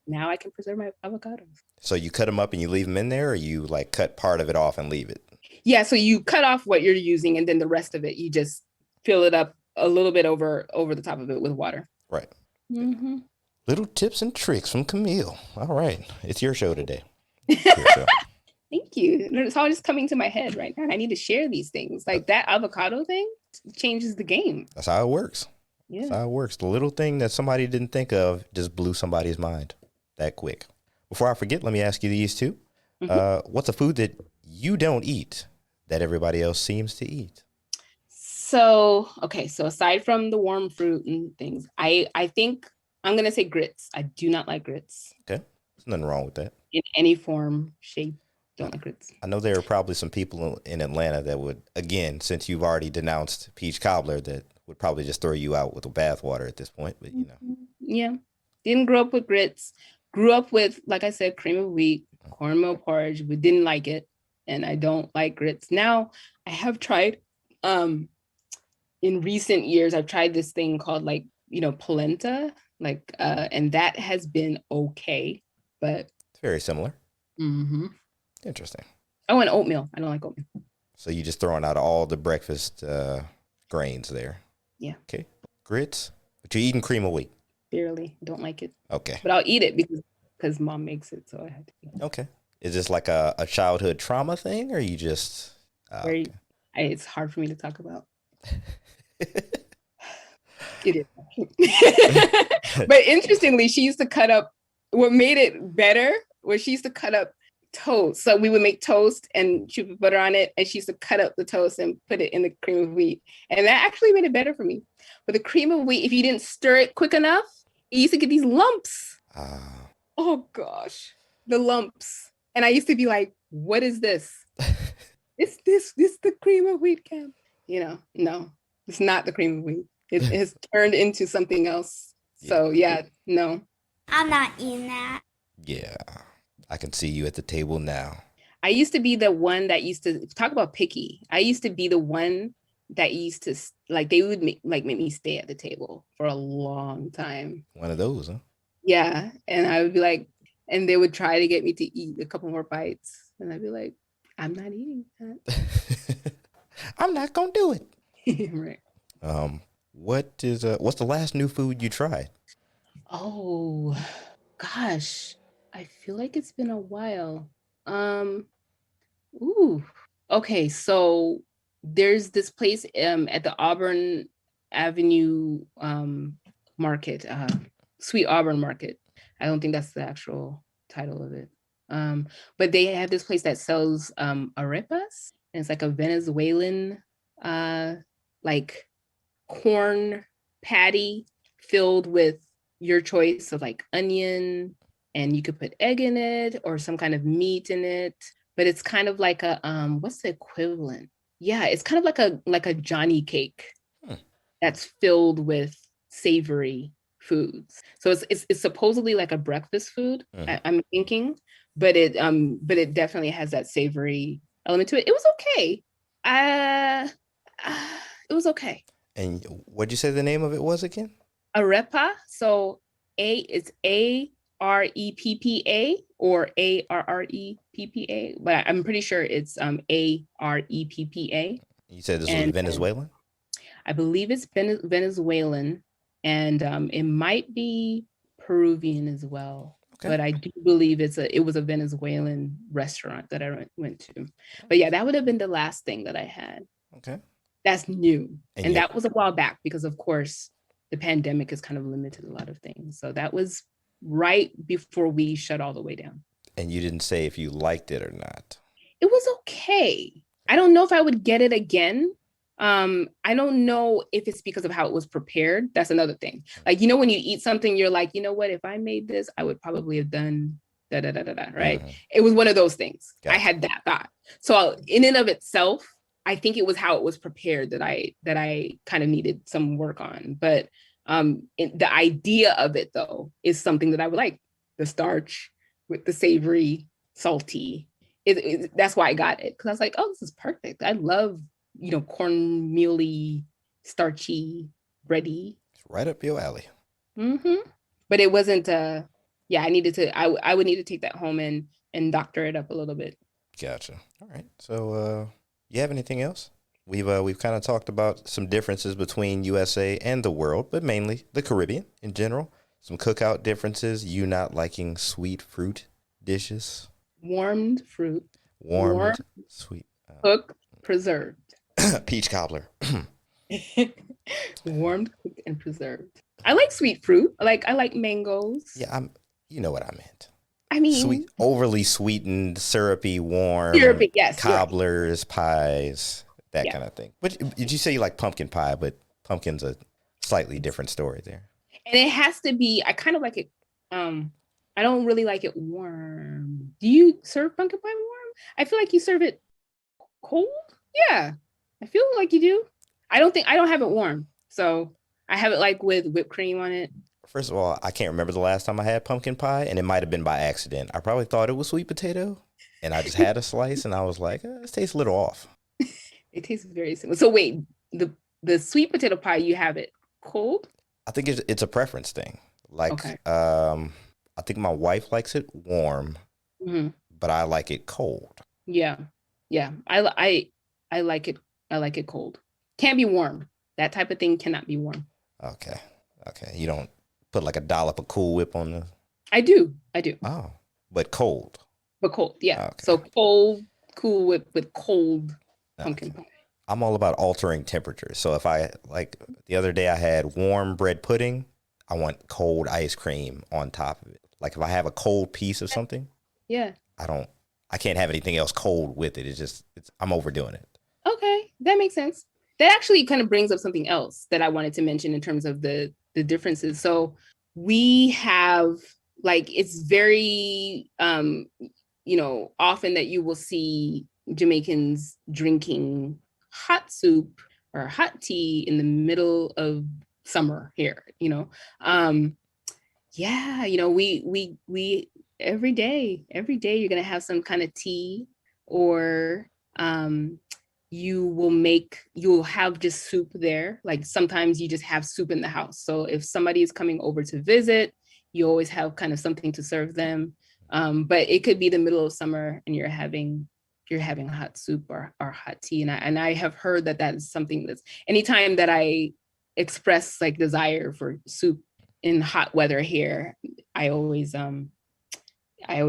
[SPEAKER 3] now I can preserve my avocados.
[SPEAKER 1] So you cut them up and you leave them in there, or you like cut part of it off and leave it?
[SPEAKER 3] Yeah. So you cut off what you're using, and then the rest of it, you just fill it up a little bit over the top of it with water.
[SPEAKER 1] Right.
[SPEAKER 3] Mm-hmm.
[SPEAKER 1] Little tips and tricks from Kamille. All right. It's your show today. Your show.
[SPEAKER 3] Thank you. It's all just coming to my head right now. I need to share these things. Like that avocado thing changes the game.
[SPEAKER 1] That's how it works.
[SPEAKER 3] Yeah.
[SPEAKER 1] That's how it works. The little thing that somebody didn't think of just blew somebody's mind that quick. Before I forget, let me ask you these two. What's a food that you don't eat that everybody else seems to eat?
[SPEAKER 3] So aside from the warm fruit and things, I think I'm going to say grits. I do not like grits.
[SPEAKER 1] Okay. There's nothing wrong with that.
[SPEAKER 3] In any form, shape, don't like grits.
[SPEAKER 1] I know there are probably some people in Atlanta that would, again, since you've already denounced peach cobbler, that would probably just throw you out with the bathwater at this point, but you know.
[SPEAKER 3] Yeah. Didn't grow up with grits. Grew up with, like I said, cream of wheat, cornmeal porridge. We didn't like it. And I don't like grits. Now, I have tried, in recent years, I've tried this thing called polenta, and that has been okay, but.
[SPEAKER 1] It's very similar.
[SPEAKER 3] Mm-hmm.
[SPEAKER 1] Interesting.
[SPEAKER 3] Oh, and oatmeal. I don't like oatmeal.
[SPEAKER 1] So you just throwing out all the breakfast grains there.
[SPEAKER 3] Yeah.
[SPEAKER 1] Okay. Grits, but you're eating cream of wheat.
[SPEAKER 3] Barely. Don't like it.
[SPEAKER 1] Okay.
[SPEAKER 3] But I'll eat it because mom makes it, so I had to eat it.
[SPEAKER 1] Okay. Is this like a childhood trauma thing, or you just? Okay.
[SPEAKER 3] It's hard for me to talk about. It is. But interestingly, she used to cut up. What made it better was she used to cut up toast. So we would make toast and she would put butter on it, and she used to cut up the toast and put it in the cream of wheat, and that actually made it better for me. But the cream of wheat, if you didn't stir it quick enough, it used to get these lumps. Oh gosh, the lumps. And I used to be like, what is this? It's the cream of wheat, Cam. No, it's not the cream of wheat. It has turned into something else. So yeah, no.
[SPEAKER 4] I'm not eating that.
[SPEAKER 1] Yeah, I can see you at the table now.
[SPEAKER 3] I used to be the one that used to talk about picky. I used to be the one that used to they would make me stay at the table for a long time.
[SPEAKER 1] One of those, huh?
[SPEAKER 3] Yeah, and I would be like, and they would try to get me to eat a couple more bites, and I'd be like, I'm not eating that.
[SPEAKER 1] I'm not gonna do it.
[SPEAKER 3] Right.
[SPEAKER 1] What's the last new food you tried?
[SPEAKER 3] Oh, gosh, I feel like it's been a while. Okay, so there's this place at the Auburn Avenue market, Sweet Auburn Market. I don't think that's the actual title of it. But they have this place that sells arepas, and it's like a Venezuelan corn patty filled with your choice of like onion, and you could put egg in it or some kind of meat in it. But it's kind of like a what's the equivalent? Yeah, it's kind of like a Johnny cake that's filled with savory foods. So it's supposedly like a breakfast food, I'm thinking, but it definitely has that savory element to it. It was okay. It was okay.
[SPEAKER 1] And what'd you say the name of it was again?
[SPEAKER 3] Arepa. So it's AREPPA or ARREPPA, but I'm pretty sure it's AREPPA.
[SPEAKER 1] You said this was Venezuelan?
[SPEAKER 3] I believe it's Venezuelan, and it might be Peruvian as well. Okay. But I do believe it was a Venezuelan restaurant that I went to. But yeah, that would have been the last thing that I had. Okay. That's new. And that was a while back because, of course, the pandemic has kind of limited a lot of things. So that was right before we shut all the way down.
[SPEAKER 1] And you didn't say if you liked it or not.
[SPEAKER 3] It was okay. I don't know if I would get it again. I don't know if it's because of how it was prepared. That's another thing. Like, when you eat something, you're like, you know what? If I made this, I would probably have done da-da-da-da-da, right? Mm-hmm. It was one of those things. Gotcha. I had that thought. So in and of itself, I think it was how it was prepared that I kind of needed some work on. But the idea of it, though, is something that I would like. The starch with the savory, salty. That's why I got it. Because I was like, oh, this is perfect. I love, cornmeal-y, starchy, bready.
[SPEAKER 1] It's right up your alley.
[SPEAKER 3] Mm-hmm. But it wasn't, I would need to take that home and doctor it up a little bit.
[SPEAKER 1] Gotcha. All right. So, you have anything else? We've kind of talked about some differences between USA and the world, but mainly the Caribbean in general. Some cookout differences, you not liking sweet fruit dishes.
[SPEAKER 3] Warmed fruit. warm,
[SPEAKER 1] Warmed, sweet.
[SPEAKER 3] cooked, preserved.
[SPEAKER 1] Peach cobbler.
[SPEAKER 3] Warmed, cooked, and preserved. I like sweet fruit. I like mangoes.
[SPEAKER 1] Yeah, you know what I meant.
[SPEAKER 3] I mean,
[SPEAKER 1] Sweet, overly sweetened, syrupy, warm
[SPEAKER 3] syrupy. Yes, you're right.
[SPEAKER 1] cobblers, pies, that
[SPEAKER 3] Yeah.
[SPEAKER 1] kind of thing. But did you say you like pumpkin pie? But pumpkin's a slightly different story there.
[SPEAKER 3] And it has to be. I kind of like it. I don't really like it warm. Do you serve pumpkin pie warm? I feel like you serve it cold. Yeah, I feel like you do. I don't have it warm. So I have it like with whipped cream on it.
[SPEAKER 1] First of all, I can't remember the last time I had pumpkin pie, and it might have been by accident. I probably thought it was sweet potato, and I just had a slice, and I was like, this tastes a little off.
[SPEAKER 3] It tastes very similar. So wait, the sweet potato pie, you have it cold?
[SPEAKER 1] I think it's a preference thing. Like,
[SPEAKER 3] Okay.
[SPEAKER 1] I think my wife likes it warm,
[SPEAKER 3] Hmm.
[SPEAKER 1] but I like it cold.
[SPEAKER 3] Yeah. Yeah. I like it. I like it cold. Can't be warm. That type of thing cannot be warm.
[SPEAKER 1] Okay. You don't put like a dollop of Cool Whip on the.
[SPEAKER 3] I do.
[SPEAKER 1] Oh, but cold.
[SPEAKER 3] But cold. Yeah.
[SPEAKER 1] Okay.
[SPEAKER 3] So cold, cool with cold pumpkin
[SPEAKER 1] Okay.
[SPEAKER 3] pie.
[SPEAKER 1] I'm all about altering temperatures. So if I like the other day I had warm bread pudding, I want cold ice cream on top of it. Like if I have a cold piece of something,
[SPEAKER 3] Yeah.
[SPEAKER 1] I can't have anything else cold with it. I'm overdoing it.
[SPEAKER 3] Okay. That makes sense. That actually kind of brings up something else that I wanted to mention in terms of the differences. So we have it's very often that you will see Jamaicans drinking hot soup or hot tea in the middle of summer here. We every day you're gonna have some kind of tea, or you'll have just soup there. Like sometimes you just have soup in the house. So if somebody is coming over to visit, you always have kind of something to serve them. But it could be the middle of summer and you're having hot soup or hot tea. And I have heard that is something that's anytime that I express like desire for soup in hot weather here, I always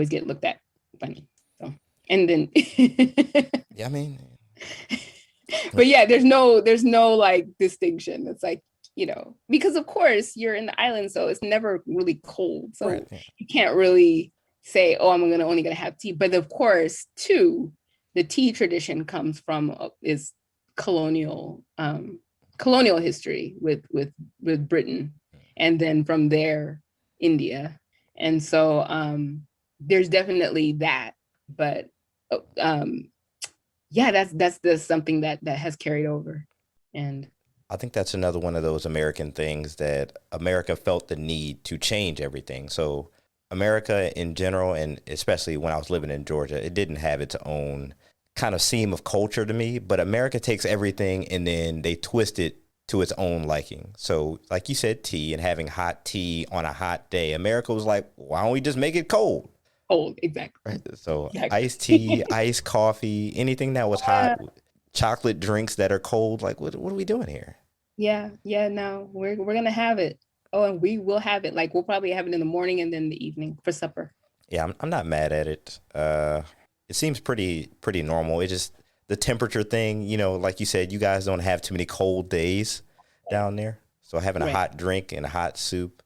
[SPEAKER 3] get looked at funny. So and then
[SPEAKER 1] Yeah, I mean,
[SPEAKER 3] but yeah, there's no like distinction. It's like, because of course you're in the island, so it's never really cold. So
[SPEAKER 1] right, yeah.
[SPEAKER 3] you can't really say, oh, I'm only gonna have tea. But of course, too, the tea tradition comes from is colonial history with Britain, and then from there, India. And so there's definitely that. But yeah, that's something that has carried over. And
[SPEAKER 1] I think that's another one of those American things that America felt the need to change everything. So America in general, and especially when I was living in Georgia, it didn't have its own kind of seam of culture to me, but America takes everything and then they twist it to its own liking. So like you said, tea and having hot tea on a hot day, America was like, why don't we just make it cold?
[SPEAKER 3] Cold, exactly.
[SPEAKER 1] Right. So
[SPEAKER 3] Exactly.
[SPEAKER 1] iced tea, iced coffee, anything that was hot, chocolate drinks that are cold. Like, what are we doing here?
[SPEAKER 3] Yeah. No, we're gonna have it. Oh, and we will have it. Like we'll probably have it in the morning and then the evening for supper.
[SPEAKER 1] Yeah, I'm not mad at it. It seems pretty normal. It just the temperature thing, like you said, you guys don't have too many cold days down there. So having a
[SPEAKER 3] Right.
[SPEAKER 1] hot drink and a hot soup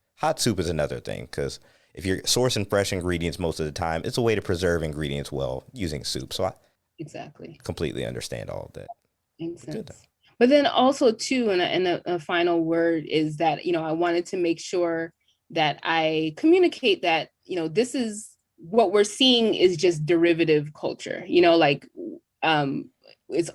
[SPEAKER 1] is another thing because if you're sourcing fresh ingredients most of the time, it's a way to preserve ingredients well using soup. So I
[SPEAKER 3] Exactly.
[SPEAKER 1] completely understand all of that.
[SPEAKER 3] Makes
[SPEAKER 1] Good.
[SPEAKER 3] sense. But then also too, and a final word is that, I wanted to make sure that I communicate that, this is what we're seeing is just derivative culture, it's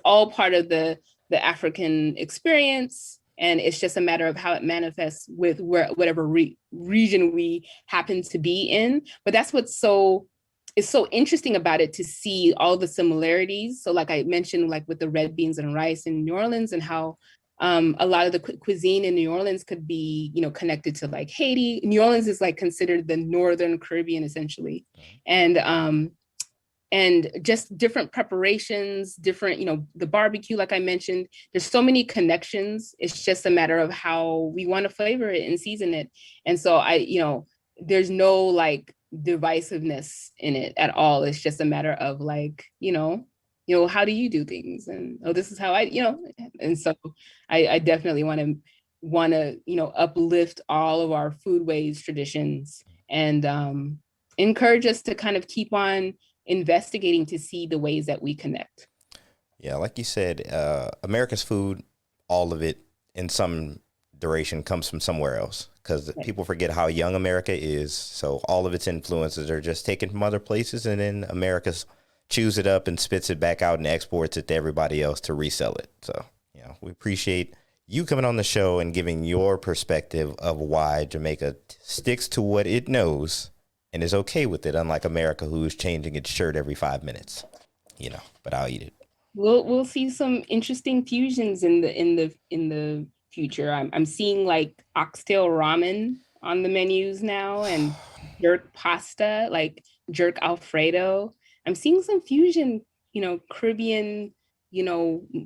[SPEAKER 3] all part of the African experience. And it's just a matter of how it manifests with whatever region we happen to be in. But that's what's so interesting about it, to see all the similarities. So like I mentioned, like with the red beans and rice in New Orleans, and how a lot of the cuisine in New Orleans could be, connected to like Haiti. New Orleans is like considered the Northern Caribbean essentially. And just different preparations, different, the barbecue, like I mentioned, there's so many connections. It's just a matter of how we want to flavor it and season it. And so there's no like divisiveness in it at all. It's just a matter of like, how do you do things? And this is how and so I definitely want to, uplift all of our foodways traditions and encourage us to kind of keep on investigating to see the ways that we connect.
[SPEAKER 1] Yeah, like you said, America's food, all of it in some duration comes from somewhere else, because people forget how young America is. So all of its influences are just taken from other places, and then America chews it up and spits it back out and exports it to everybody else to resell it. So, we appreciate you coming on the show and giving your perspective of why Jamaica sticks to what it knows and is okay with it, unlike America, who's changing its shirt every 5 minutes. But I'll eat it.
[SPEAKER 3] We'll see some interesting fusions in the future. I'm seeing like oxtail ramen on the menus now, and jerk pasta, like jerk Alfredo. I'm seeing some fusion, Caribbean,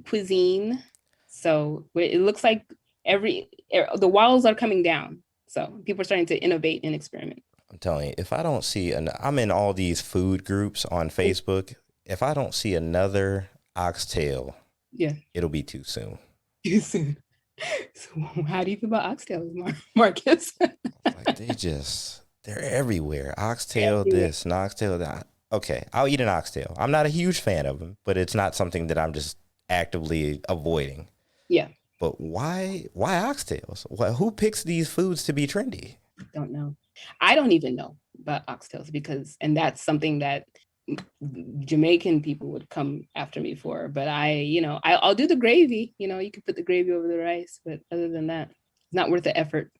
[SPEAKER 3] cuisine. So it looks like the walls are coming down. So people are starting to innovate and experiment.
[SPEAKER 1] I'm telling you, if I don't see, I'm in all these food groups on Facebook. If I don't see another oxtail, it'll be too soon.
[SPEAKER 3] Too soon. So how do you feel about oxtails, Marcus?
[SPEAKER 1] Like they're everywhere. Oxtail this and oxtail that. Okay, I'll eat an oxtail. I'm not a huge fan of them, but it's not something that I'm just actively avoiding.
[SPEAKER 3] Yeah.
[SPEAKER 1] But why oxtails? Who picks these foods to be trendy?
[SPEAKER 3] Don't know. I don't even know about oxtails and that's something that Jamaican people would come after me for. But I'll do the gravy. You can put the gravy over the rice, but other than that, it's not worth the effort.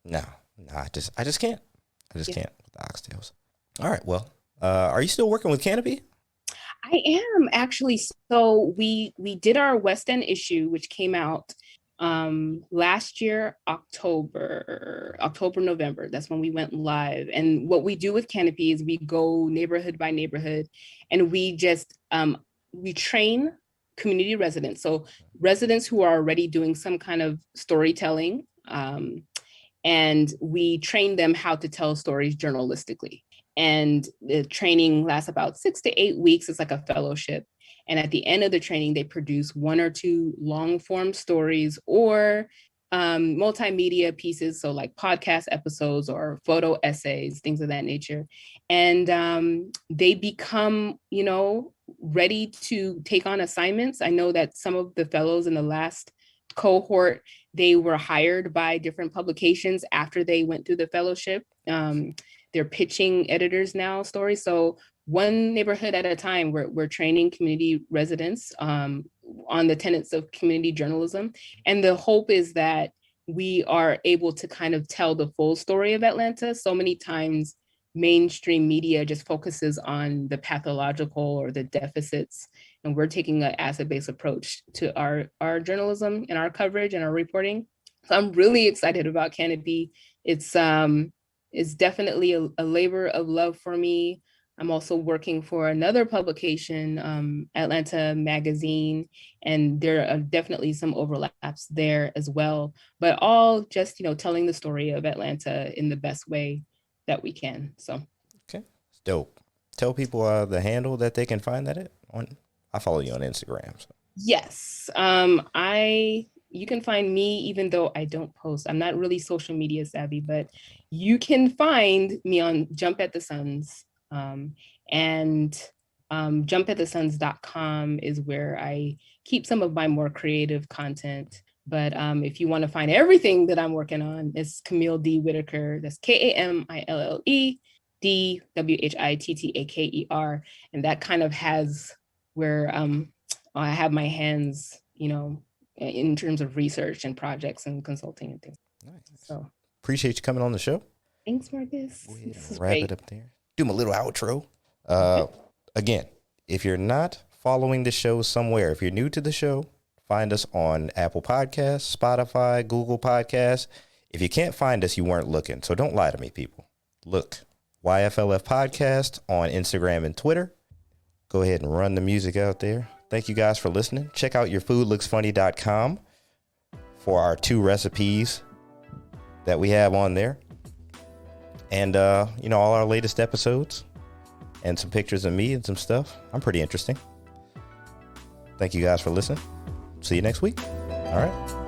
[SPEAKER 1] No, I just can't. I just can't with the oxtails. All right, well, are you still working with Canopy?
[SPEAKER 3] I am actually. So we did our West End issue, which came out last year, October, November. That's when we went live. And what we do with Canopy is we go neighborhood by neighborhood, and we just we train community residents. So residents who are already doing some kind of storytelling, and we train them how to tell stories journalistically. And the training lasts about 6 to 8 weeks. It's like a fellowship. And at the end of the training, they produce 1 or 2 long form stories or multimedia pieces. So like podcast episodes or photo essays, things of that nature. And they become, ready to take on assignments. I know that some of the fellows in the last cohort, they were hired by different publications after they went through the fellowship. They're pitching editors now stories. So one neighborhood at a time, we're training community residents on the tenets of community journalism. And the hope is that we are able to kind of tell the full story of Atlanta. So many times mainstream media just focuses on the pathological or the deficits. And we're taking an asset-based approach to our journalism and our coverage and our reporting. So I'm really excited about Canopy. It's definitely a labor of love for me. I'm also working for another publication, Atlanta Magazine, and there are definitely some overlaps there as well, but all just, telling the story of Atlanta in the best way that we can. So.
[SPEAKER 1] Okay, it's dope. Tell people the handle that they can find that I follow you on Instagram. So.
[SPEAKER 3] Yes, you can find me, even though I don't post. I'm not really social media savvy, but you can find me on Jump at the Suns. And jumpatthesuns.com is where I keep some of my more creative content. But if you want to find everything that I'm working on, it's Kamille D Whittaker. That's Kamille D Whittaker. And that kind of has where I have my hands, in terms of research and projects and consulting and things.
[SPEAKER 1] Nice.
[SPEAKER 3] So
[SPEAKER 1] appreciate you coming on the show.
[SPEAKER 3] Thanks, Marcus.
[SPEAKER 1] We'll wrap it up there. Do my little outro. Again, if you're not following the show somewhere, if you're new to the show, find us on Apple Podcasts, Spotify, Google Podcasts. If you can't find us, you weren't looking. So don't lie to me, people. Look, YFLF Podcast on Instagram and Twitter. Go ahead and run the music out there. Thank you guys for listening. Check out yourfoodlooksfunny.com for our 2 recipes that we have on there. and all our latest episodes and some pictures of me and some stuff. I'm pretty interesting. Thank you guys for listening. See you next week. All right.